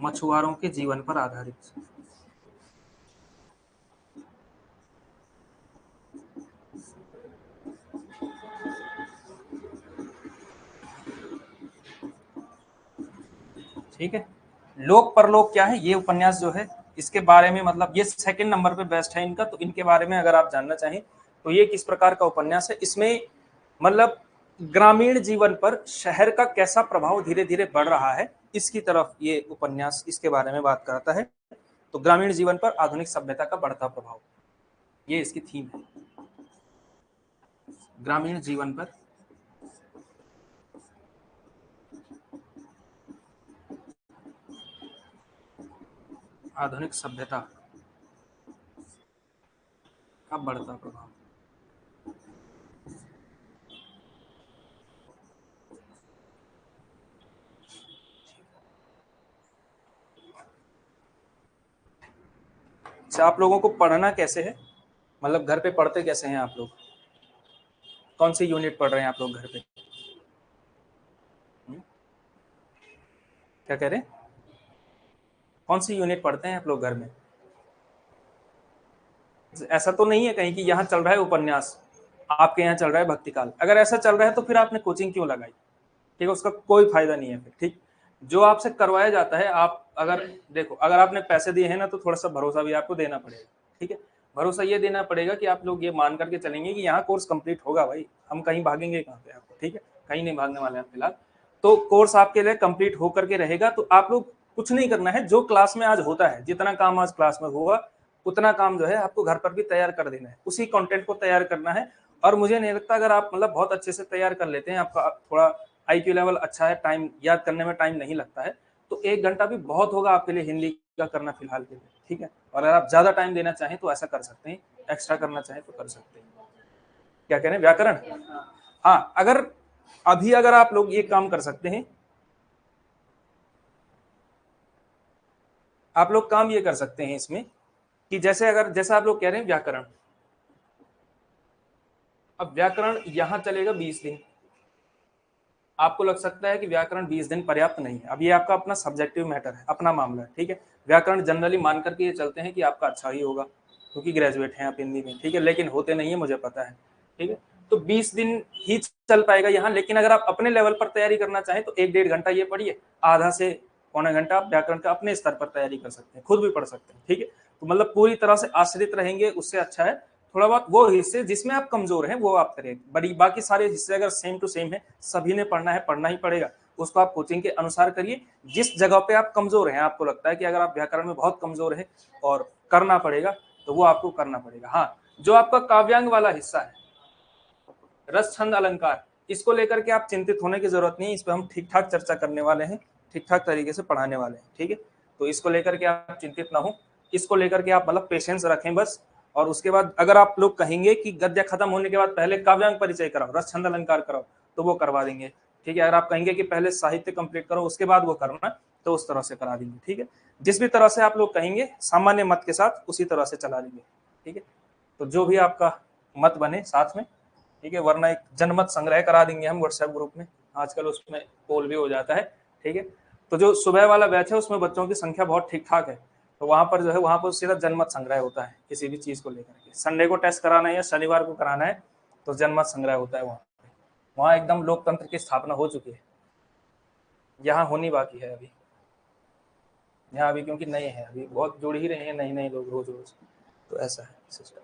मछुआरों के जीवन पर आधारित। ठीक है, लोक परलोक क्या है, ये उपन्यास जो है इसके बारे में, मतलब ये सेकंड नंबर पे बेस्ट है इनका। तो इनके बारे में अगर आप जानना चाहें तो ये किस प्रकार का उपन्यास है, इसमें मतलब ग्रामीण जीवन पर शहर का कैसा प्रभाव धीरे धीरे बढ़ रहा है, इसकी तरफ ये उपन्यास इसके बारे में बात करता है। तो ग्रामीण जीवन पर आधुनिक सभ्यता का बढ़ता प्रभाव, ये इसकी थीम है, ग्रामीण जीवन पर आधुनिक सभ्यता का बढ़ता प्रभाव। अच्छा, आप लोगों को पढ़ना कैसे है, मतलब घर पे पढ़ते कैसे हैं आप लोग, कौन सी यूनिट पढ़ रहे हैं आप लोग घर पे? क्या कह रहे हैं, कौन सी यूनिट पढ़ते हैं आप लोग घर में? ऐसा तो नहीं है कहीं कि यहाँ चल रहा है उपन्यास, आपके यहाँ चल रहा है भक्ति काल। अगर ऐसा चल रहा है तो फिर आपने कोचिंग क्यों लगाई, ठीक है, उसका कोई फायदा नहीं है फिर। ठीक, जो आपसे करवाया जाता है, आप अगर देखो, अगर आपने पैसे दिए हैं ना तो थोड़ा सा भरोसा भी आपको देना पड़ेगा। ठीक है, भरोसा ये देना पड़ेगा कि आप लोग ये मान करके चलेंगे कि यहाँ कोर्स कंप्लीट होगा भाई, हम कहीं भागेंगे कहाँ पे आपको, ठीक है, कहीं नहीं भागने वाले हैं फिलहाल। तो कोर्स आपके लिए कंप्लीट होकर के रहेगा। तो आप लोग कुछ नहीं करना है, जो क्लास में आज होता है, जितना काम आज क्लास में होगा उतना काम जो है आपको घर पर भी तैयार कर देना है, उसी कंटेंट को तैयार करना है। और मुझे नहीं लगता, अगर आप मतलब बहुत अच्छे से तैयार कर लेते हैं, आपका थोड़ा IQ लेवल अच्छा है, टाइम याद करने में टाइम नहीं लगता है, तो 1 घंटा भी बहुत होगा आपके लिए हिंदी का करना फिलहाल के लिए। ठीक है, और अगर आप ज्यादा टाइम देना चाहें तो ऐसा कर सकते हैं, एक्स्ट्रा करना चाहें तो कर सकते हैं। क्या कह रहे हैं, व्याकरण? हाँ, अगर अभी अगर आप लोग ये काम कर सकते हैं, आप लोग काम ये कर सकते हैं इसमें कि जैसे अगर जैसा आप लोग कह रहे हैं व्याकरण, अब व्याकरण यहां चलेगा 20 दिन। आपको लग सकता है कि व्याकरण 20 दिन पर्याप्त नहीं है, अब ये आपका अपना सब्जेक्टिव मैटर है, अपना मामला है। ठीक है, व्याकरण जनरली मान करके ये चलते हैं कि आपका अच्छा ही होगा क्योंकि ग्रेजुएट हैं आप हिंदी में। ठीक है, लेकिन होते नहीं है, मुझे पता है। ठीक है, तो 20 दिन ही चल पाएगा यहाँ। लेकिन अगर आप अपने लेवल पर तैयारी करना चाहें तो 1-1.5 घंटा ये पढ़िए, आधा से पौना घंटा आप व्याकरण का अपने स्तर पर तैयारी कर सकते हैं, खुद भी पढ़ सकते हैं। ठीक है, तो मतलब पूरी तरह से आश्रित रहेंगे उससे अच्छा है थोड़ा बहुत वो हिस्से जिसमें आप कमजोर हैं वो आप करें, बड़ी बाकी सारे हिस्से अगर सेम टू सेम है, सभी ने पढ़ना है, पढ़ना ही पड़ेगा, उसको आप कोचिंग के अनुसार करिए। जिस जगह पे आप कमजोर हैं, आपको लगता है कि अगर आप व्याकरण में बहुत कमजोर है और करना पड़ेगा, तो वो आपको करना पड़ेगा। हाँ, जो आपका काव्यांग वाला हिस्सा है, रस छंद अलंकार, इसको लेकर के आप चिंतित होने की जरूरत नहीं है, इस पर हम ठीक ठाक चर्चा करने वाले हैं, ठीक ठाक तरीके से पढ़ाने वाले हैं। ठीक है, तो इसको लेकर के आप चिंतित ना हो, इसको लेकर के आप मतलब पेशेंस रखें बस। और उसके बाद अगर आप लोग कहेंगे कि गद्य खत्म होने के बाद पहले काव्यांग परिचय कराओ, रस छंद अलंकार कराओ, तो वो करवा देंगे। ठीक है, अगर आप कहेंगे कि पहले साहित्य कंप्लीट करो उसके बाद वो करना, तो उस तरह से करा देंगे। ठीक है, जिस भी तरह से आप लोग कहेंगे सामान्य मत के साथ उसी तरह से चला देंगे। ठीक है, तो जो भी आपका मत बने साथ में। ठीक है, वरना एक जनमत संग्रह करा देंगे हम व्हाट्सएप ग्रुप में, आजकल उसमें पोल भी हो जाता है। ठीक है, तो जो सुबह वाला बैच है उसमें बच्चों की संख्या बहुत ठीक ठाक है, तो वहां पर जो है वहां पर सीधा जनमत संग्रह होता है किसी भी चीज को लेकर के। संडे को टेस्ट कराना है या शनिवार को कराना है तो जनमत संग्रह होता है वहाँ। वहाँ एकदम लोकतंत्र की स्थापना हो चुकी है, यहाँ होनी बाकी है अभी। यहाँ अभी क्योंकि नए हैं, अभी बहुत जुड़ ही रहे हैं नए नए लोग रोज रोज, तो ऐसा है सिस्टम।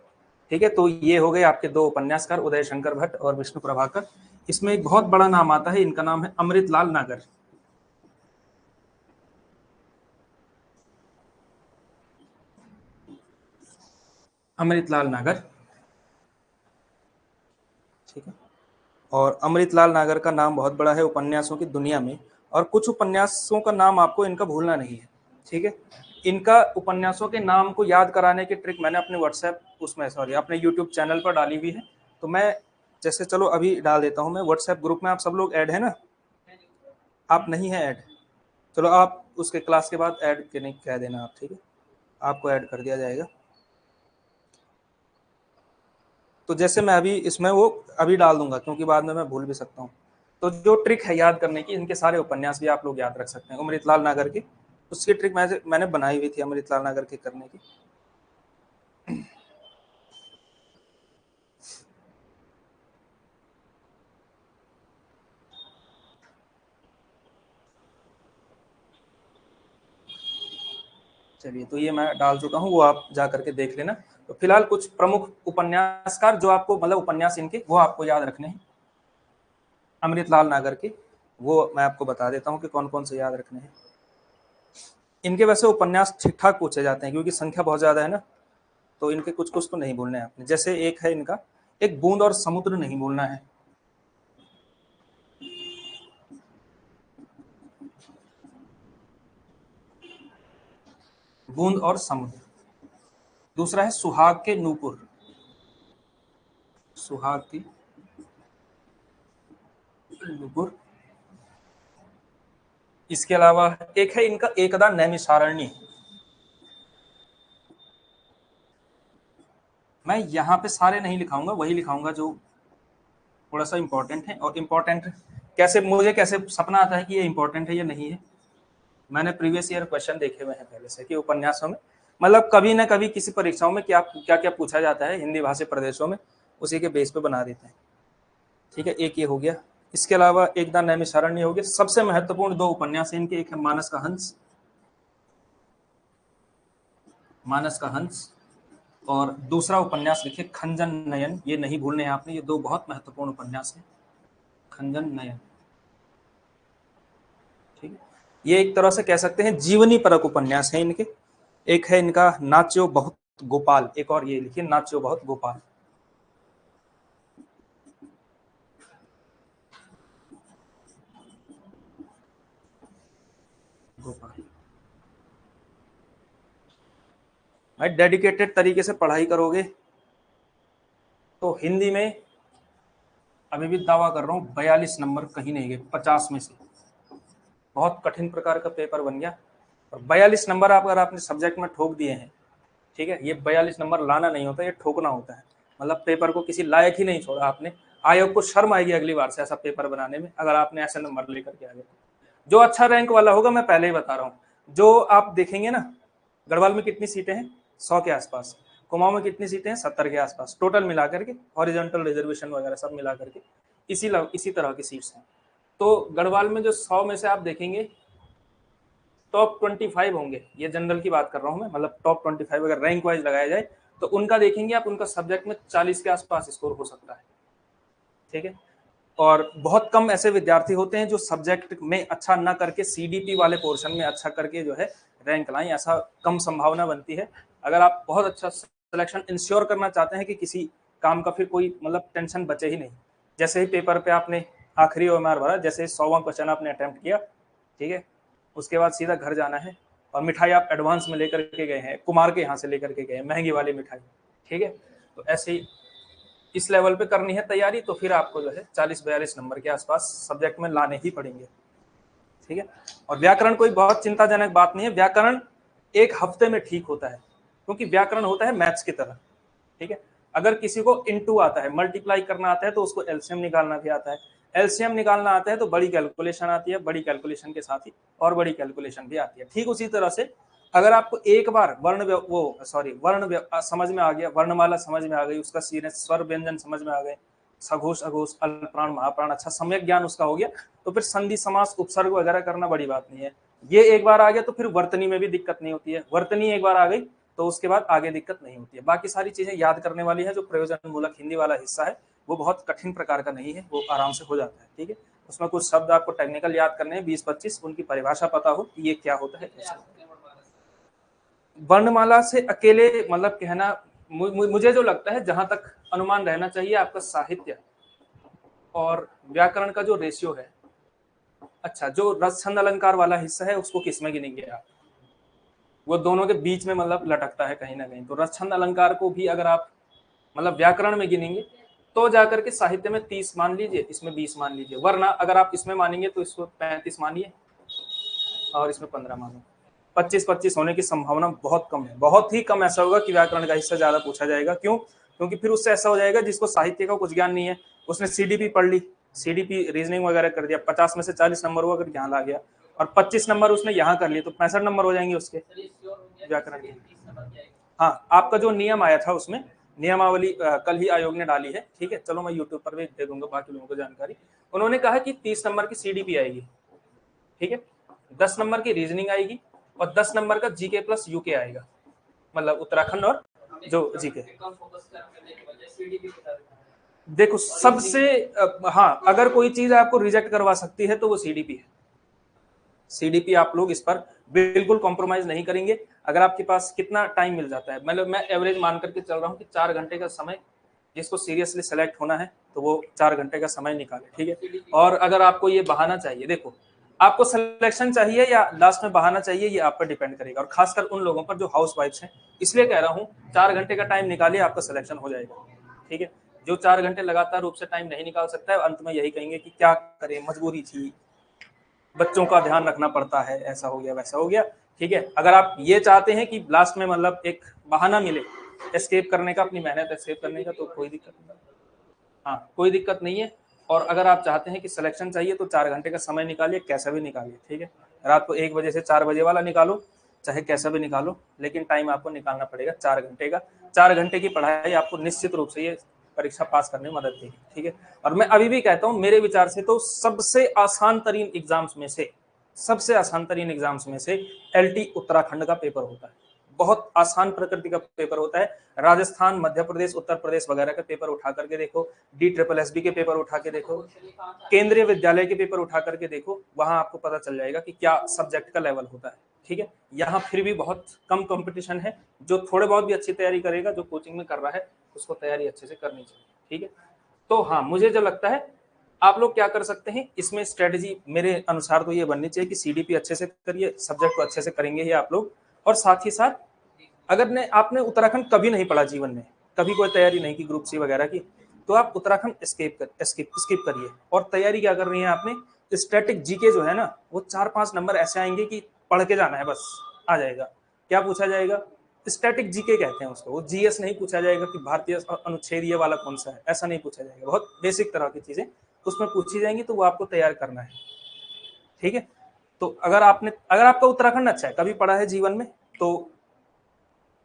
ठीक है, तो ये हो गए आपके दो उपन्यासकार, उदय शंकर भट्ट और विष्णु प्रभाकर। इसमें एक बहुत बड़ा नाम आता है, इनका नाम है अमृतलाल नागर। अमृतलाल नागर, ठीक है, और अमृतलाल नागर का नाम बहुत बड़ा है उपन्यासों की दुनिया में, और कुछ उपन्यासों का नाम आपको इनका भूलना नहीं है। ठीक है, इनका उपन्यासों के नाम को याद कराने की ट्रिक मैंने अपने व्हाट्सएप उसमें अपने यूट्यूब चैनल पर डाली हुई है। तो मैं जैसे चलो अभी डाल देता हूँ, मैं व्हाट्सएप ग्रुप में, आप सब लोग ऐड है ना? आप नहीं है ऐड? चलो आप उसके क्लास के बाद ऐड कह देना आप, ठीक है? आपको ऐड कर दिया जाएगा। तो जैसे मैं अभी इसमें वो अभी डाल दूंगा, क्योंकि बाद में मैं भूल भी सकता हूँ। तो जो ट्रिक है याद करने की, इनके सारे उपन्यास भी आप लोग याद रख सकते हैं। अमृतलाल नागर की उसकी ट्रिक मैंने बनाई हुई थी अमृतलाल नागर के करने की। चलिए, तो ये मैं डाल चुका हूँ, वो आप जा करके देख लेना। तो फिलहाल कुछ प्रमुख उपन्यासकार जो आपको मतलब उपन्यास इनके वो आपको याद रखने हैं अमृतलाल नागर के, वो मैं आपको बता देता हूँ कि कौन कौन से याद रखने हैं। इनके वैसे उपन्यास ठीक ठाक पूछे जाते हैं, क्योंकि संख्या बहुत ज्यादा है ना, तो इनके कुछ कुछ तो नहीं भूलने हैं आपने। जैसे एक है इनका, एक बूंद और समुद्र नहीं भूलना है। बूंद और समुद्र। दूसरा है सुहाग के नूपुर, सुहाग की नूपुर। इसके अलावा एक है इनका एकदा नैमिषारण्य। मैं यहाँ पे सारे नहीं लिखाऊंगा, वही लिखाऊंगा जो थोड़ा सा इंपॉर्टेंट है। और इम्पोर्टेंट कैसे, मुझे कैसे सपना आता है कि ये इंपॉर्टेंट है या नहीं है, मैंने प्रीवियस ईयर क्वेश्चन देखे हुए हैं पहले से कि उपन्यासों में मतलब कभी ना कभी किसी परीक्षाओं में क्या क्या क्या पूछा जाता है हिंदी भाषी प्रदेशों में, उसी के बेस पे बना देते हैं। ठीक है, एक ये हो गया। इसके अलावा एकदा नैमिषारण्य हो गया। सबसे महत्वपूर्ण दो उपन्यास इनके, एक है मानस का हंस, मानस का हंस, और दूसरा उपन्यास लिखे खंजन नयन। ये नहीं भूलने हैं आपने, ये दो बहुत महत्वपूर्ण उपन्यास हैं, खंजन नयन। ठीक है, ये एक तरह से कह सकते हैं जीवनी परक उपन्यास है इनके। एक है इनका नाच्यो बहुत गोपाल, एक और ये लिखिए नाच्यो बहुत गोपाल। गोपाल भाई, डेडिकेटेड तरीके से पढ़ाई करोगे तो हिंदी में अभी भी दावा कर रहा हूँ 42 नंबर कहीं नहीं गए 50 में से। बहुत कठिन प्रकार का पेपर बन गया, और 42 नंबर आप अगर आपने सब्जेक्ट में ठोक दिए हैं, ठीक है, ये 42 नंबर लाना नहीं होता, ये ठोकना होता है। मतलब पेपर को किसी लायक ही नहीं छोड़ा आपने। आयोग को शर्म आएगी अगली बार से ऐसा पेपर बनाने में, अगर आपने ऐसे नंबर लेकर के आ गए। जो अच्छा रैंक वाला होगा, मैं पहले ही बता रहा हूँ, जो आप देखेंगे ना, गढ़वाल में कितनी सीटें हैं? 100 के आसपास। कुमाऊं में कितनी सीटें हैं? 70 के आसपास, टोटल मिला करके, हॉरिजॉन्टल रिजर्वेशन वगैरह सब मिला करके इसी तरह की सीट्स हैं। तो गढ़वाल में जो 100 में से आप देखेंगे टॉप 25 होंगे, ये जनरल की बात कर रहा हूं मैं, मतलब टॉप 25 अगर रैंक वाइज लगाया जाए तो उनका देखेंगे आप, उनका सब्जेक्ट में 40 के आसपास स्कोर हो सकता है। ठीक है, और बहुत कम ऐसे विद्यार्थी होते हैं जो सब्जेक्ट में अच्छा ना करके सीडीपी वाले पोर्शन में अच्छा करके जो है रैंक लाएं, ऐसा कम संभावना बनती है। अगर आप बहुत अच्छा सिलेक्शन इंश्योर करना चाहते हैं कि किसी काम का फिर कोई मतलब टेंशन बचे ही नहीं, जैसे ही पेपर पे आपने आखिरी ओएमआर भरा, जैसे 100वां क्वेश्चन आपने अटेम्प्ट किया, ठीक है, उसके बाद सीधा घर जाना है, और मिठाई आप एडवांस में लेकर के गए हैं, कुमार के यहाँ से लेकर के गए हैं महंगी वाली मिठाई। ठीक है, तो ऐसे ही इस लेवल पे करनी है तैयारी, तो फिर आपको जो है 40-42 नंबर के आसपास सब्जेक्ट में लाने ही पड़ेंगे। ठीक है, और व्याकरण कोई बहुत चिंताजनक बात नहीं है, व्याकरण एक हफ्ते में ठीक होता है, क्योंकि व्याकरण होता है मैथ्स की तरह। ठीक है, अगर किसी को इनटू आता है, मल्टीप्लाई करना आता है, तो उसको एलसीएम निकालना भी आता है। एलसीएम निकालना आता है तो बड़ी कैलकुलेशन आती है, बड़ी कैलकुलेशन के साथ ही और बड़ी कैलकुलेशन भी आती है। ठीक उसी तरह से अगर आपको एक बार वर्ण समझ में आ गया, वर्णमाला समझ में आ गई, उसका स्वर व्यंजन समझ में आ गए, सघोष अघोष अल्पप्राण महाप्राण अच्छा सम्यक ज्ञान उसका हो गया, तो फिर संधि समास उपसर्ग वगैरह करना बड़ी बात नहीं है। ये एक बार आ गया तो फिर वर्तनी में भी दिक्कत नहीं होती है, वर्तनी एक बार आ गई तो उसके बाद आगे दिक्कत नहीं होती है। बाकी सारी चीजें याद करने वाली है, जो प्रयोजन मूलक हिंदी वाला हिस्सा है वो बहुत कठिन प्रकार का नहीं है, वो आराम से हो जाता है। ठीक है, उसमें कुछ शब्द आपको टेक्निकल याद करने हैं 20-25, उनकी परिभाषा पता हो कि ये क्या होता है। वर्णमाला से अकेले मतलब कहना, मुझे जो लगता है, जहां तक अनुमान रहना चाहिए, आपका साहित्य और व्याकरण का जो रेशियो है, अच्छा जो रस छंद अलंकार वाला हिस्सा है उसको किसमें गिनेंगे आप? वो दोनों के बीच में मतलब लटकता है कहीं ना कहीं। तो रसछंद अलंकार को भी अगर आप मतलब व्याकरण में गिनेंगे तो जाकर के साहित्य में 30 मान लीजिए, इसमें 20 मान लीजिए, वरना अगर आप इसमें मानेंगे तो इसको 35 मानिए और इसमें 15 मानो। 25-25 होने की संभावना बहुत कम है, बहुत ही कम ऐसा होगा कि व्याकरण का हिस्सा ज्यादा पूछा जाएगा। क्यों? क्योंकि फिर उससे ऐसा हो जाएगा जिसको साहित्य का कुछ ज्ञान नहीं है, उसने सीडीपी पढ़ ली, सीडीपी रीजनिंग वगैरह कर दिया, 50 में से 40 नंबर हुआ, अगर ध्यान आ गया, और 25 नंबर उसने यहाँ कर लिए तो 65 नंबर हो जाएंगे उसके व्याकरण के। हाँ, आपका जो नियम आया था उसमें नियमावली कल ही आयोग ने डाली है, ठीक है, चलो मैं यूट्यूब पर भी दे दूंगा बाकी लोगों को जानकारी। उन्होंने कहा कि 30 नंबर की सीडीपी आएगी, ठीक है, 10 नंबर की रीजनिंग आएगी और 10 नंबर का जीके प्लस यूके आएगा, मतलब उत्तराखंड और जो जीके। देखो सबसे हाँ, अगर कोई चीज आपको रिजेक्ट करवा सकती है तो वो सीडीपी है। सीडीपी आप लोग इस पर बिल्कुल कॉम्प्रोमाइज नहीं करेंगे। अगर आपके पास कितना टाइम मिल जाता है, मतलब मैं एवरेज मान करके चल रहा हूँ कि 4 घंटे का समय, जिसको सीरियसली सेलेक्ट होना है तो वो 4 घंटे का समय निकाले, ठीक है। और अगर आपको ये बहाना चाहिए, देखो आपको सिलेक्शन चाहिए या लास्ट में बहाना चाहिए, ये आप पर डिपेंड करेगा, और खासकर उन लोगों पर जो हाउस वाइफ्स हैं। इसलिए कह रहा हूँ 4 घंटे का टाइम निकालिए, आपका सिलेक्शन हो जाएगा, ठीक है। जो 4 घंटे लगातार रूप से टाइम नहीं निकाल सकता है, अंत में यही कहेंगे कि क्या करें, मजबूरी थी, बच्चों का ध्यान रखना पड़ता है, ऐसा हो गया वैसा हो गया, ठीक है। अगर आप ये चाहते हैं कि लास्ट में मतलब एक बहाना मिले एस्केप करने का, अपनी मेहनत एस्केप करने का, तो कोई दिक्कत नहीं, हाँ कोई दिक्कत नहीं है। और अगर आप चाहते हैं कि सिलेक्शन चाहिए तो 4 घंटे का समय निकालिए, कैसा भी निकालिए, ठीक है। रात को 1 बजे से 4 बजे वाला निकालो, चाहे कैसा भी निकालो, लेकिन टाइम आपको निकालना पड़ेगा 4 घंटे का। 4 घंटे की पढ़ाई आपको निश्चित रूप से ये परीक्षा पास करने में मदद देगी, ठीक है। और मैं अभी भी कहता हूँ, मेरे विचार से तो सबसे आसान तरीन एग्जाम्स में से, सबसे आसान तरीन एग्जाम्स में से एलटी उत्तराखंड का पेपर होता है। बहुत आसान प्रकृति का पेपर होता है। राजस्थान, मध्य प्रदेश, उत्तर प्रदेश वगैरह का पेपर उठा करके देखो, DSSB के पेपर उठा के देखो, केंद्रीय विद्यालय के पेपर उठा करके देखो, वहां आपको पता चल जाएगा कि क्या सब्जेक्ट का लेवल होता है, ठीक है। यहाँ फिर भी बहुत कम कंपटीशन है, जो थोड़े बहुत भी अच्छी तैयारी करेगा, जो कोचिंग में कर रहा है, उसको तैयारी अच्छे से करनी चाहिए, ठीक है। तो हाँ, मुझे जो लगता है आप लोग क्या कर सकते हैं इसमें, स्ट्रेटजी मेरे अनुसार तो ये बननी चाहिए कि सीडीपी अच्छे से करिए, सब्जेक्ट को अच्छे से करेंगे ही आप लोग, और साथ ही साथ अगर आपने उत्तराखंड कभी नहीं पढ़ा जीवन में, कभी कोई तैयारी नहीं की ग्रुप सी वगैरह की, तो आप उत्तराखंड स्किप करिए, और तैयारी क्या कर रही है आपने, स्टैटिक जीके जो है ना, वो 4-5 नंबर ऐसे आएंगे कि पढ़ के जाना है, बस आ जाएगा। क्या पूछा जाएगा? स्टैटिक जीके कहते हैं उसको, वो जीएस नहीं पूछा जाएगा कि भारतीय अनुच्छेद ये वाला कौन सा है, ऐसा नहीं पूछा जाएगा। बहुत बेसिक तरह की चीजें उसमें पूछी जाएंगी, तो वो आपको तैयार करना है, ठीक है। तो अगर आपका उत्तराखंड अच्छा है, कभी पढ़ा है जीवन में, तो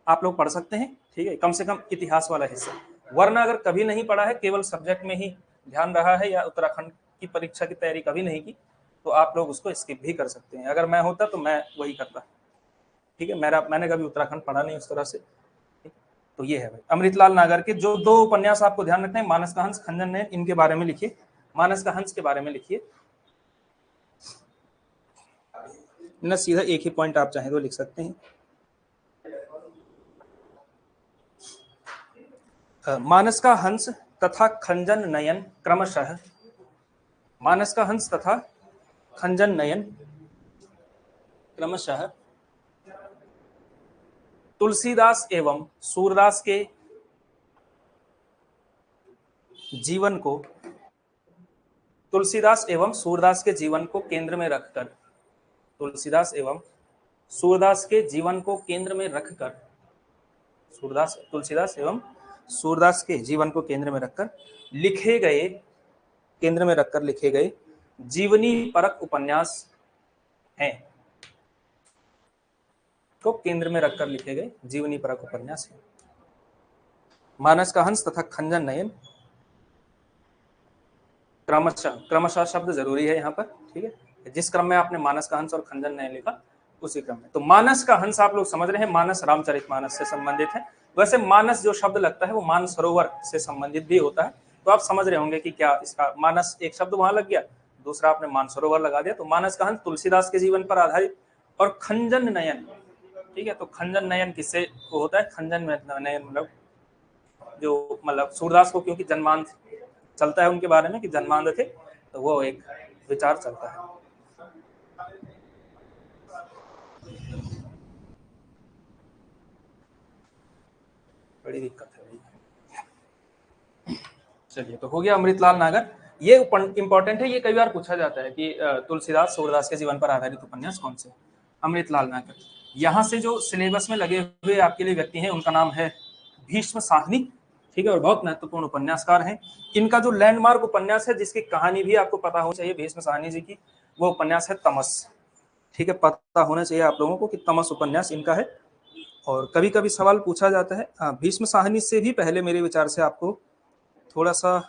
आप लोग पढ़ सकते हैं, ठीक है, कम से कम इतिहास वाला हिस्सा। वरना अगर कभी नहीं पढ़ा है, केवल सब्जेक्ट में ही ध्यान रहा है, या उत्तराखंड की परीक्षा की तैयारी कभी नहीं की, तो आप लोग उसको स्किप भी कर सकते हैं। अगर मैं होता तो मैं वही करता, ठीक है। मैंने कभी उत्तराखंड पढ़ा नहीं उस तरह से, ठीक। तो ये है भाई अमृतलाल नागर के जो 2 उपन्यास आपको ध्यान रखना है, मानस का हंस, खंजन नयन, इनके बारे में लिखिए। मानस का हंस के बारे में लिखिए, ना सीधा एक ही पॉइंट आप चाहें तो लिख सकते हैं। मानस का हंस तथा खंजन नयन क्रमशः, मानस का हंस तथा खंजन नयन क्रमशः तुलसीदास एवं सूरदास के जीवन को, तुलसीदास एवं सूरदास के जीवन को केंद्र में रखकर, तुलसीदास एवं सूरदास के जीवन को केंद्र में रखकर, तुलसीदास एवं सूरदास के जीवन को केंद्र में रखकर लिखे गए, केंद्र में रखकर लिखे गए जीवनी परक उपन्यास हैं, को केंद्र में रखकर लिखे गए जीवनी परक उपन्यास हैं। मानस का हंस तथा खंजन नयन, क्रमशः शब्द जरूरी है यहाँ पर, ठीक है। जिस क्रम में आपने मानस का हंस और खंजन नयन लिखा, उसी क्रम में। तो मानस का हंस आप लोग समझ रहे हैं, मानस रामचरितमानस से संबंधित है। वैसे मानस जो शब्द लगता है वो मानसरोवर से संबंधित भी होता है, तो आप समझ रहे होंगे कि क्या इसका मानस एक शब्द वहां लग गया, दूसरा आपने मानसरोवर लगा दिया। तो मानस का हंस तुलसीदास के जीवन पर आधारित, और खंजन नयन, ठीक है। तो खंजन नयन किससे वो होता है? खंजन नयन मतलब जो मतलब सूरदास को क्योंकि जन्मांध चलता है उनके बारे में कि जन्मांध थे, तो वो एक विचार चलता है। बड़ी दिक्कत है भाई। चलिए, तो हो गया अमृतलाल नागर। ये इंपॉर्टेंट है, ये कई बार पूछा जाता है कि तुलसीदास सूरदास के जीवन पर आधारित उपन्यास कौन से? अमृतलाल नागर। यहाँ से जो सिलेबस में लगे हुए आपके लिए व्यक्ति हैं उनका नाम है भीष्म साहनी, ठीक है, और बहुत महत्वपूर्ण उपन्यासकार हैं। इनका जो लैंडमार्क उपन्यास है जिसकी कहानी भी आपको पता होनी चाहिए भीष्म साहनी जी की, वो उपन्यास है तमस, ठीक है, पता होना चाहिए आप लोगों को कि तमस उपन्यास इनका है। और कभी कभी सवाल पूछा जाता है, भीष्म साहनी से भी पहले मेरे विचार से आपको थोड़ा सा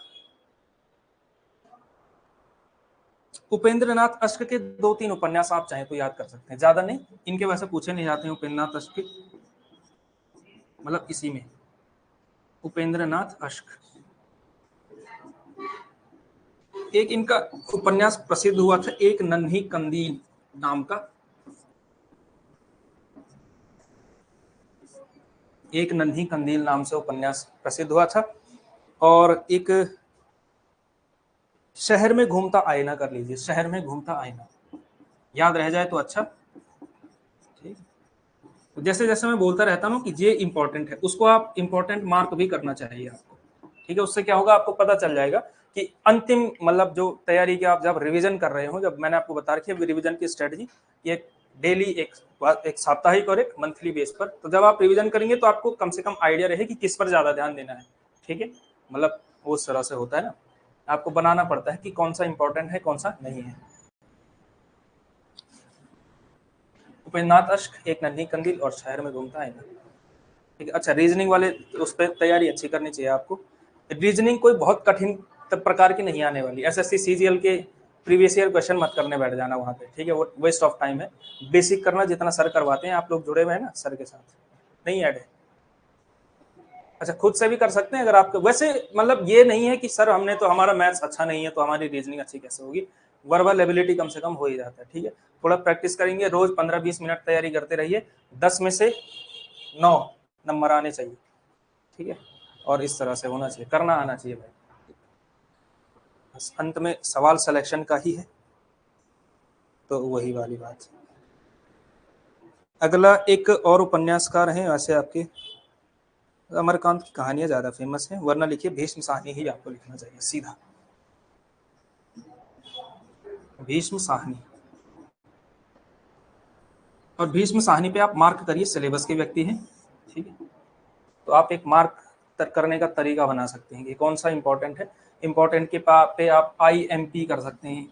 उपेंद्रनाथ अश्क के 2-3 उपन्यास आप चाहें तो याद कर सकते हैं, ज्यादा नहीं, इनके वैसे पूछे नहीं जाते हैं उपेंद्रनाथ अश्क के, मतलब इसी में उपेंद्रनाथ अश्क। एक इनका उपन्यास प्रसिद्ध हुआ था, एक नन्ही कंदील नाम का, एक नन्ही कंदील नाम से उपन्यास प्रसिद्ध हुआ था। और एक शहर में घूमता आईना कर लीजिए, शहर में घूमता आईना, याद रह जाए तो अच्छा, ठीक। जैसे जैसे मैं बोलता रहता हूँ कि ये इंपॉर्टेंट है, उसको आप इंपॉर्टेंट मार्क भी करना चाहिए आपको, ठीक है। उससे क्या होगा, आपको पता चल जाएगा कि अंतिम मतलब जो तैयारी के आप जब रिवीजन कर रहे हो, जब मैंने आपको बता रखी है रिवीजन की स्ट्रेटजी, एक डेली, एक साप्ताहिक और एक मंथली बेस पर, तो जब आप रिवीजन करेंगे तो आपको कम से कम आइडिया रहे कि किस पर ज्यादा ध्यान देना है, ठीक है। मतलब उस तरह से होता है ना, आपको बनाना पड़ता है कि कौन सा इंपॉर्टेंट है कौन सा नहीं है। उपेंद्रनाथ अश्क, एक नन्ही कंदील और शहर में घूमता है, ठीक है। अच्छा, रीजनिंग वाले उस पर तैयारी अच्छी करनी चाहिए आपको। रीजनिंग कोई बहुत कठिन प्रकार की नहीं आने वाली, एसएससी सीजीएल के प्रीवियस ईयर क्वेश्चन मत करने बैठ जाना वहां पे, ठीक है, वो वेस्ट ऑफ टाइम है। बेसिक करना, जितना सर करवाते हैं, आप लोग जुड़े हुए हैं ना सर के साथ, नहीं ऐड है? अच्छा, खुद से भी कर सकते हैं अगर आपको, वैसे मतलब ये नहीं है कि सर हमने तो, हमारा मैथ्स अच्छा नहीं है तो हमारी रीजनिंग अच्छी कैसे होगी, वर्बल एबिलिटी कम से कम हो ही जाता है, ठीक है। थोड़ा प्रैक्टिस करेंगे, रोज 15-20 मिनट तैयारी करते रहिए, 10 में से 9 नंबर आने चाहिए, ठीक है। और इस तरह से होना चाहिए, करना आना चाहिए भाई। बस अंत में सवाल सिलेक्शन का ही है, तो वही वाली बात। अगला एक और उपन्यासकार हैं वैसे आपके, अमरकांत की कहानियां ज्यादा फेमस हैं, वरना लिखिए भीष्म साहनी ही आपको लिखना चाहिए सीधा, भीष्म साहनी। और भीष्म साहनी पे आप मार्क करिए, सिलेबस के व्यक्ति हैं, ठीक है। तो आप एक मार्क करने का तरीका बना सकते हैं कि कौन सा इंपॉर्टेंट है। इंपॉर्टेंट के पे आप IMP कर सकते हैं,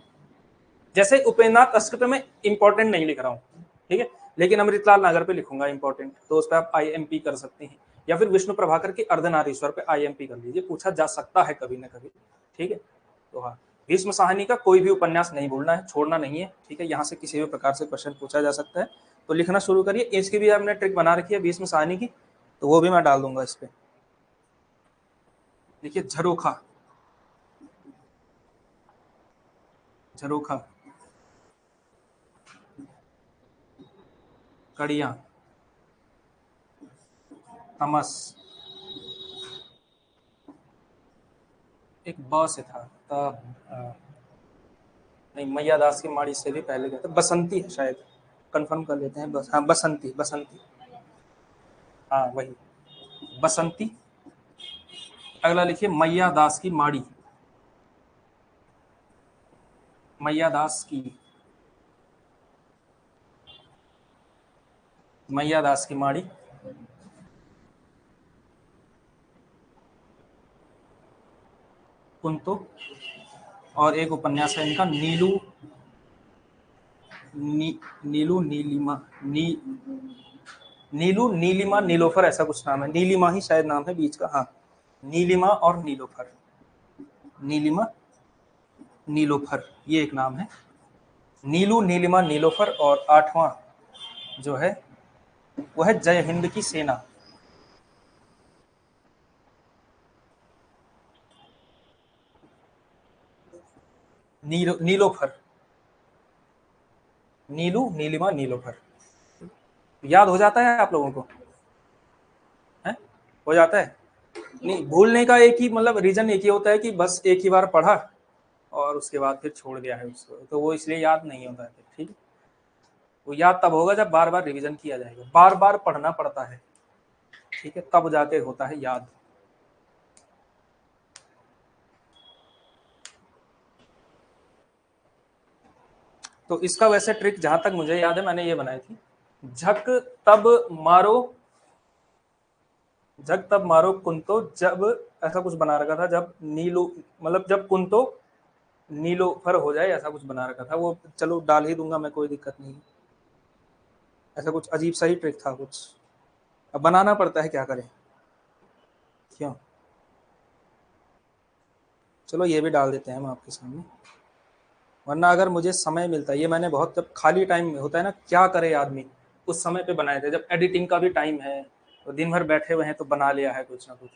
जैसे उपेंद्रनाथ अश्क पे मैं इंपॉर्टेंट नहीं लिख रहा हूँ, ठीक है, लेकिन अमृतलाल नागर पे लिखूंगा इंपॉर्टेंट, तो उस पर आप IMP कर सकते हैं। या फिर विष्णु प्रभाकर के अर्धनारीश्वर पे IMP कर लीजिए, पूछा जा सकता है कभी ना कभी, ठीक है। तो हाँ, भीष्म साहनी का कोई भी उपन्यास नहीं भूलना है, छोड़ना नहीं है, ठीक है। यहाँ से किसी भी प्रकार से क्वेश्चन पूछा जा सकता है, तो लिखना शुरू करिए। इसकी भी आपने ट्रिक बना रखी है भीष्म साहनी की, तो वो भी मैं डाल दूंगा इस पे। देखिए, झरोखा, झरोखा, कड़िया, तमस, एक ब से था तब, नहीं, मैया दास की माड़ी से भी पहले गए थे, बसंती है शायद, कंफर्म कर लेते हैं, बस हाँ, बसंती, बसंती, हाँ वही, बसंती। अगला लिखिए मैया दास की माड़ी, मैया दास की, मैया दास की माड़ी, कुंतो। और एक उपन्यास है इनका नीलू, नीलू नीलिमा, नीलू नीलिमा नीलोफर, ऐसा कुछ नाम है, नीलिमा ही शायद नाम है बीच का, हाँ, नीलिमा और नीलोफर, नीलिमा नीलोफर, ये एक नाम है, नीलू नीलिमा नीलोफर। और 8वां जो है वो है जय हिंद की सेना, नीलोफर, नीलू नीलिमा नीलोफर। याद हो जाता है आप लोगों को? है, हो जाता है? नहीं, भूलने का एक ही मतलब रीजन एक ही होता है कि बस एक ही बार पढ़ा और उसके बाद फिर छोड़ दिया है उसको, तो वो इसलिए याद नहीं होता है, ठीक है। वो याद तब होगा जब बार बार रिवीजन किया जाएगा, बार बार पढ़ना पड़ता है, ठीक है, तब जाके होता है याद। तो इसका वैसे ट्रिक जहां तक मुझे याद है मैंने ये बनाई थी, झक तब मारो, झक तब मारो कुंतो जब, ऐसा कुछ बना रखा था, जब नीलो, मतलब जब कुंतो नीलोफर हो जाए, ऐसा कुछ बना रखा था। वो चलो डाल ही दूंगा मैं, कोई दिक्कत नहीं। ऐसा कुछ अजीब सा ही ट्रिक था कुछ, अब बनाना पड़ता है, क्या करें, क्यों। चलो ये भी डाल देते हैं हम आपके सामने, वरना अगर मुझे समय मिलता है, ये मैंने बहुत, जब खाली टाइम होता है ना, क्या करे आदमी, उस समय पे बनाए थे, जब एडिटिंग का भी टाइम है तो दिन भर बैठे हुए हैं तो बना लिया है कुछ ना कुछ,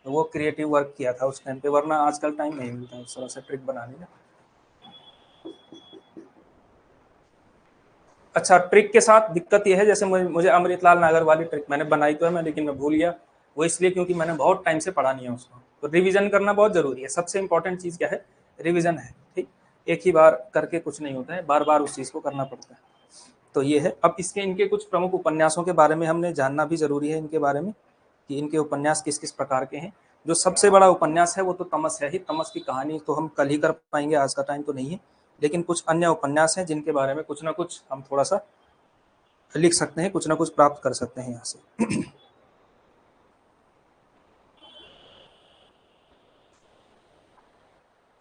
तो वो क्रिएटिव वर्क किया था उस टाइम पे, वरना आजकल टाइम नहीं मिलता है उस तरह से ट्रिक बनाने का। अच्छा, ट्रिक के साथ दिक्कत यह है, जैसे मुझे अमृतलाल नागर वाली ट्रिक मैंने बनाई तो है मैं, लेकिन मैं भूल गया। वो इसलिए क्योंकि मैंने बहुत टाइम से पढ़ा नहीं है उसको, तो रिवीजन करना बहुत जरूरी है। सबसे इंपॉर्टेंट चीज क्या है, रिवीजन है। ठीक, एक ही बार करके कुछ नहीं होता है, बार बार उस चीज को करना पड़ता है। तो ये है। अब इसके इनके कुछ प्रमुख उपन्यासों के बारे में हमने जानना भी जरूरी है, इनके बारे में कि इनके उपन्यास किस किस प्रकार के हैं। जो सबसे बड़ा उपन्यास है वो तो तमस है ही, तमस की कहानी तो हम कल ही कर पाएंगे, आज का टाइम तो नहीं है, लेकिन कुछ अन्य उपन्यास हैं जिनके बारे में कुछ ना कुछ हम थोड़ा सा लिख सकते हैं, कुछ ना कुछ प्राप्त कर सकते हैं यहाँ से।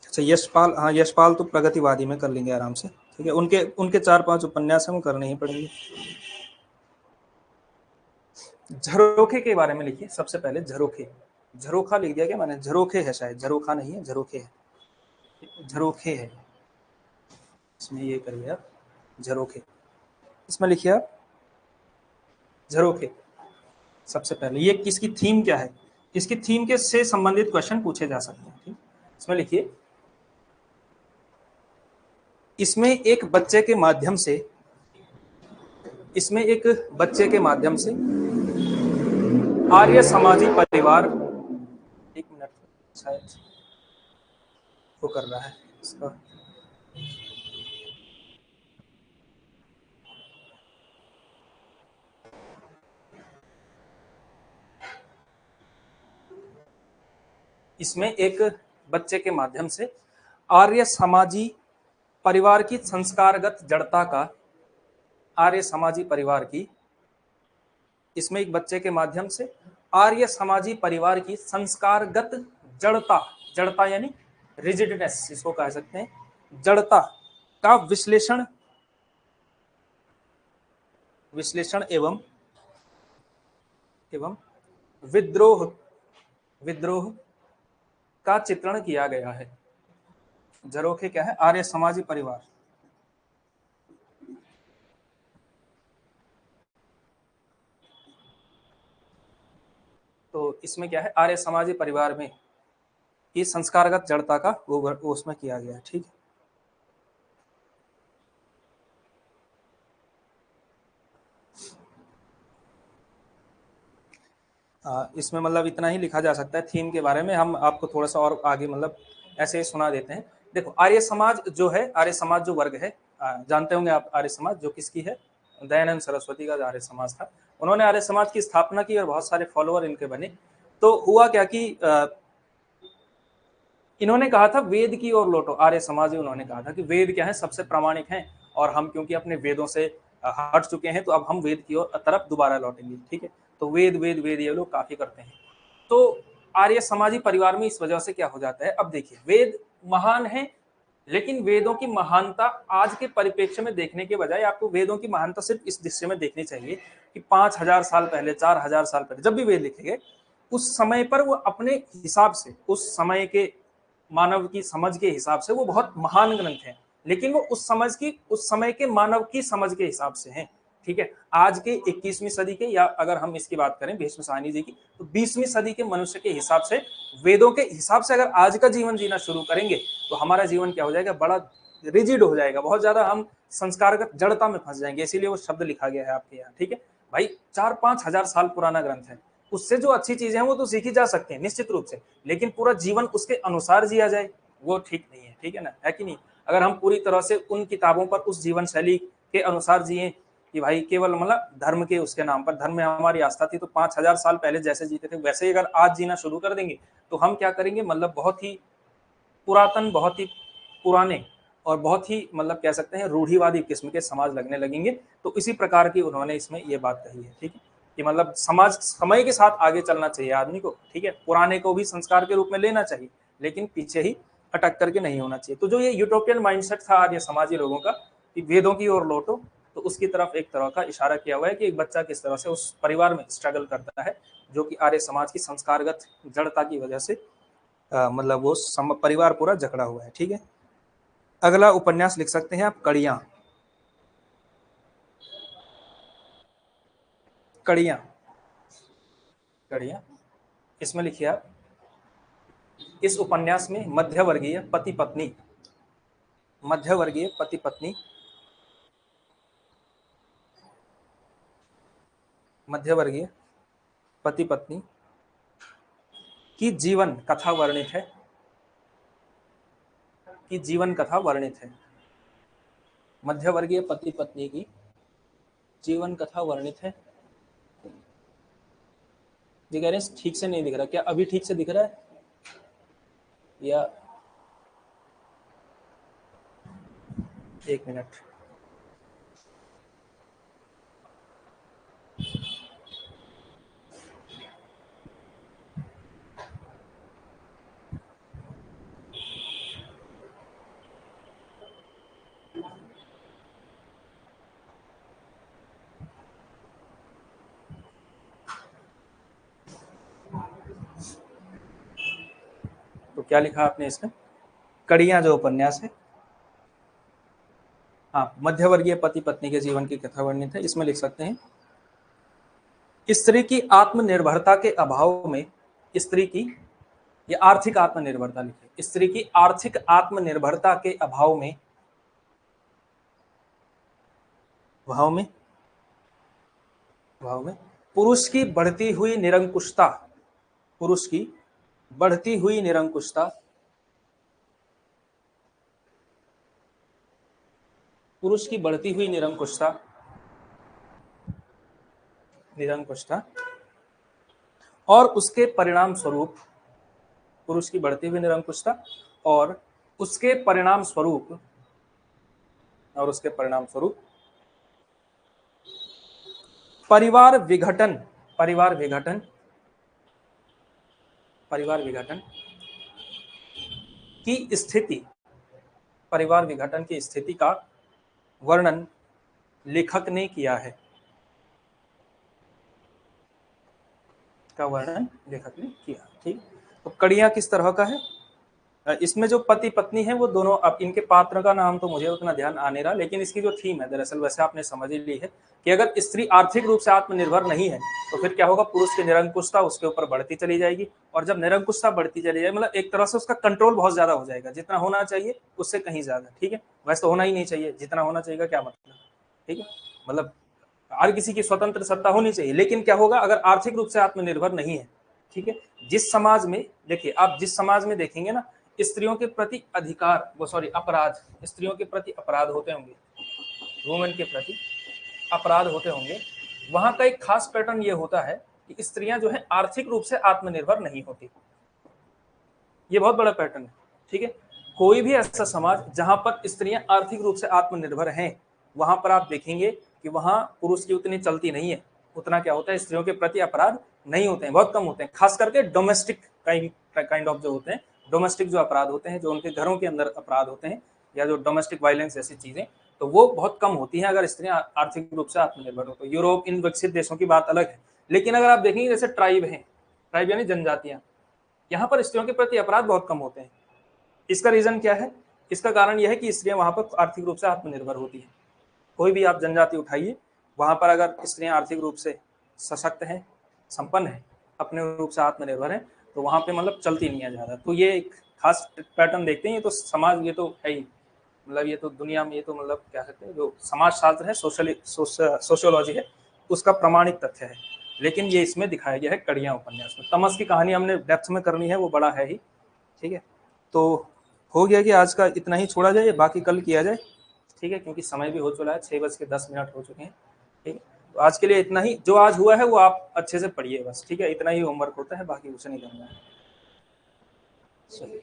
अच्छा, यशपाल, हाँ यशपाल तो प्रगतिवादी में कर लेंगे आराम से, ठीक है, उनके उनके 4-5 उपन्यास हैं, वो करने ही पड़ेंगे। झरोखे के बारे में लिखिए सबसे पहले, झरोखे, झरोखा लिख दिया क्या मैंने, झरोखे है शायद, झरोखा नहीं है, झरोखे है, झरोखे है, इसमें ये करिए आप, झरोखे, इसमें लिखिए आप झरोखे। सबसे पहले ये किसकी थीम क्या है, इसकी थीम के से संबंधित क्वेश्चन पूछे जा सकते हैं। ठीक, इसमें लिखिए, इसमें एक बच्चे के माध्यम से, इसमें एक बच्चे के माध्यम से आर्य समाजी परिवार, एक मिनट शायद वो कर रहा है इसका, इसमें एक बच्चे के माध्यम से आर्य समाजी परिवार की संस्कारगत जड़ता का, आर्य समाजी परिवार की, इसमें एक बच्चे के माध्यम से आर्य समाजी परिवार की संस्कारगत जड़ता, जड़ता यानी रिजिडनेस इसको कह सकते हैं, जड़ता का विश्लेषण, विश्लेषण एवं एवं विद्रोह, विद्रोह का चित्रण किया गया है। झरोखे क्या है, आर्य समाजी परिवार, तो इसमें क्या है, आर्य समाजी परिवार में की संस्कारगत जड़ता का वो उसमें किया गया है। ठीक है, इसमें मतलब इतना ही लिखा जा सकता है थीम के बारे में, हम आपको थोड़ा सा और आगे मतलब ऐसे सुना देते हैं। देखो, आर्य समाज जो है, आर्य समाज जो वर्ग है, जानते होंगे आप आर्य समाज जो किसकी है, दयानंद सरस्वती का आर्य समाज था। उन्होंने आर्य समाज की स्थापना की और बहुत सारे फॉलोअर इनके बने। तो हुआ क्या कि इन्होंने कहा था वेद की ओर लौटो, आर्य समाज में उन्होंने कहा था कि वेद क्या है, सबसे प्रामाणिक है, और हम क्योंकि अपने वेदों से हट चुके हैं तो अब हम वेद की ओर तरफ दोबारा लौटेंगे। ठीक है, तो वेद वेद वेद ये लोग काफी करते हैं। तो आर्य समाजी परिवार में इस वजह से क्या हो जाता है, अब देखिए वेद महान है, लेकिन वेदों की महानता आज के परिप्रेक्ष्य में देखने के बजाय आपको वेदों की महानता सिर्फ इस दृश्य में देखनी चाहिए कि 5,000 साल पहले, 4,000 साल पहले जब भी वेद लिखे गए, उस समय पर वो अपने हिसाब से, उस समय के मानव की समझ के हिसाब से वो बहुत महान ग्रंथ हैं, लेकिन वो उस समझ की, उस समय के मानव की समझ के हिसाब से हैं। ठीक है, आज के 21वीं सदी के, या अगर हम इसकी बात करें भीष्म साहनी जी की, तो 20वीं सदी के मनुष्य के हिसाब से, वेदों के हिसाब से अगर आज का जीवन जीना शुरू करेंगे तो हमारा जीवन क्या हो जाएगा, बड़ा रिजिड हो जाएगा, बहुत ज्यादा हम संस्कारगत जड़ता में फंस जाएंगे। इसीलिए वो शब्द लिखा गया है आपके यहाँ। ठीक है भाई, 4-5 हजार साल पुराना ग्रंथ है, उससे जो अच्छी चीजें हैं वो तो सीखी जा सकती हैं निश्चित रूप से, लेकिन पूरा जीवन उसके अनुसार जिया जाए वो ठीक नहीं है। ठीक है ना, है कि नहीं। अगर हम पूरी तरह से उन किताबों पर उस जीवन शैली के अनुसार जिए कि भाई केवल मतलब धर्म के उसके नाम पर, धर्म में हमारी आस्था थी तो 5000 साल पहले जैसे जीते थे वैसे ही अगर आज जीना शुरू कर देंगे तो हम क्या करेंगे, मतलब बहुत ही पुरातन, बहुत ही पुराने और बहुत ही मतलब कह सकते हैं रूढ़िवादी किस्म के समाज लगने लगेंगे। तो इसी प्रकार की उन्होंने इसमें ये बात कही है, ठीक है, कि मतलब समाज समय के साथ आगे चलना चाहिए आदमी को, ठीक है, पुराने को भी संस्कार के रूप में लेना चाहिए लेकिन पीछे ही अटक करके नहीं होना चाहिए। तो जो ये यूटोपियन माइंडसेट था आर्य समाजी लोगों का कि वेदों की ओर लौटो, तो उसकी तरफ एक तरह का इशारा किया हुआ है कि एक बच्चा किस तरह से उस परिवार में स्ट्रगल करता है जो कि आर्य समाज की संस्कारगत जड़ता की वजह से मतलब वो परिवार पूरा जकड़ा हुआ है, ठीक है। अगला उपन्यास लिख सकते हैं आप, कड़ियां। कड़ियां, कड़ियां, इसमें लिखिए आप, इस उपन्यास में मध्यवर्गीय पति पत्नी, मध्यवर्गीय पति पत्नी, मध्यवर्गीय पति पत्नी की जीवन कथा वर्णित है, की जीवन कथा वर्णित है। मध्यवर्गीय पति पत्नी की जीवन कथा वर्णित है। जी कह रहे हैं ठीक से नहीं दिख रहा, क्या अभी ठीक से दिख रहा है या? एक मिनट, तो क्या लिखा आपने इसमें? कड़ियां जो उपन्यास है, हाँ, मध्यवर्गीय पति पत्नी के जीवन की कथा वर्णित है। इसमें लिख सकते हैं, स्त्री की आत्मनिर्भरता के अभाव में, स्त्री की, ये आर्थिक आत्मनिर्भरता लिखे, स्त्री की आर्थिक आत्मनिर्भरता के अभाव में, भाव में, भाव में पुरुष की बढ़ती हुई निरंकुशता, पुरुष की बढ़ती हुई निरंकुशता, पुरुष की बढ़ती हुई निरंकुशता, निरंकुशता और उसके परिणाम स्वरूप, पुरुष की बढ़ती हुई निरंकुशता और उसके परिणाम स्वरूप, और उसके परिणाम स्वरूप परिवार विघटन, परिवार विघटन, परिवार विघटन की स्थिति, परिवार विघटन की स्थिति का वर्णन लेखक ने किया है, का वर्णन लेखक ने किया, ठीक। तो कड़ियां किस तरह का है, इसमें जो पति पत्नी है वो दोनों, अब इनके पात्र का नाम तो मुझे उतना ध्यान आ नहीं रहा, लेकिन इसकी जो थीम है दरअसल वैसे आपने समझ ही ली है कि अगर स्त्री आर्थिक रूप से आत्मनिर्भर नहीं है तो फिर क्या होगा, पुरुष की निरंकुशता उसके ऊपर बढ़ती चली जाएगी, और जब निरंकुशता बढ़ती चली जाएगी मतलब एक तरह से उसका कंट्रोल बहुत ज्यादा हो जाएगा, जितना होना चाहिए उससे कहीं ज्यादा, ठीक है, वैसे तो होना ही नहीं चाहिए, जितना होना चाहिए क्या मतलब, ठीक है, मतलब हर किसी की स्वतंत्र सत्ता होनी चाहिए, लेकिन क्या होगा अगर आर्थिक रूप से आत्मनिर्भर नहीं है, ठीक है। जिस समाज में, देखिए आप जिस समाज में देखेंगे ना स्त्रियों के प्रति अधिकार, वो सॉरी अपराध, स्त्रियों के प्रति अपराध होते होंगे, वुमेन के प्रति अपराध होते होंगे, वहां का एक खास पैटर्न ये होता है कि स्त्रियां जो है आर्थिक रूप से आत्मनिर्भर नहीं होती, ये बहुत बड़ा पैटर्न है, ठीक है। कोई भी ऐसा समाज जहां पर स्त्रियां आर्थिक रूप से आत्मनिर्भर हैं, वहां पर आप देखेंगे कि वहां पुरुष की उतनी चलती नहीं है, उतना क्या होता है स्त्रियों के प्रति अपराध नहीं होते हैं, बहुत कम होते हैं, खास करके डोमेस्टिक काइंड ऑफ जो होते हैं, डोमेस्टिक जो अपराध होते हैं, जो उनके घरों के अंदर अपराध होते हैं या जो डोमेस्टिक वायलेंस जैसी चीजें, तो वो बहुत कम होती हैं अगर स्त्रियां आर्थिक रूप से आत्मनिर्भर हो तो। यूरोप, इन विकसित देशों की बात अलग है, लेकिन अगर आप देखेंगे जैसे ट्राइब है, ट्राइब यानी जनजातियां, यहाँ पर स्त्रियों के प्रति अपराध बहुत कम होते हैं। इसका रीजन क्या है? इसका कारण यह है कि स्त्रियां वहां पर आर्थिक रूप से आत्मनिर्भर होती हैं। कोई भी आप जनजाति उठाइए, वहां पर अगर स्त्रियां आर्थिक रूप से सशक्त हैं, संपन्न है, अपने रूप से आत्मनिर्भर है, तो वहां पे मतलब चलती नहीं है ज्यादा। तो ये एक खास पैटर्न देखते हैं, ये तो समाज, ये तो है ही, मतलब ये तो दुनिया में, ये तो मतलब क्या कहते हैं, जो समाज शास्त्र है, सोशियोलॉजी है, उसका प्रमाणिक तथ्य है। लेकिन ये इसमें दिखाया गया है कड़ियां उपन्यास में। तमस की कहानी हमने डेप्थ में करनी है, वो बड़ा है ही, ठीक है। तो हो गया कि आज का इतना ही छोड़ा जाए, बाकी कल किया जाए, ठीक है, क्योंकि समय भी हो चुका है, 6:10 हो चुके हैं। ठीक है, तो आज के लिए इतना ही, जो आज हुआ है वो आप अच्छे से पढ़िए बस, ठीक है, इतना ही होमवर्क होता है, बाकी कुछ नहीं करना है। चलिए।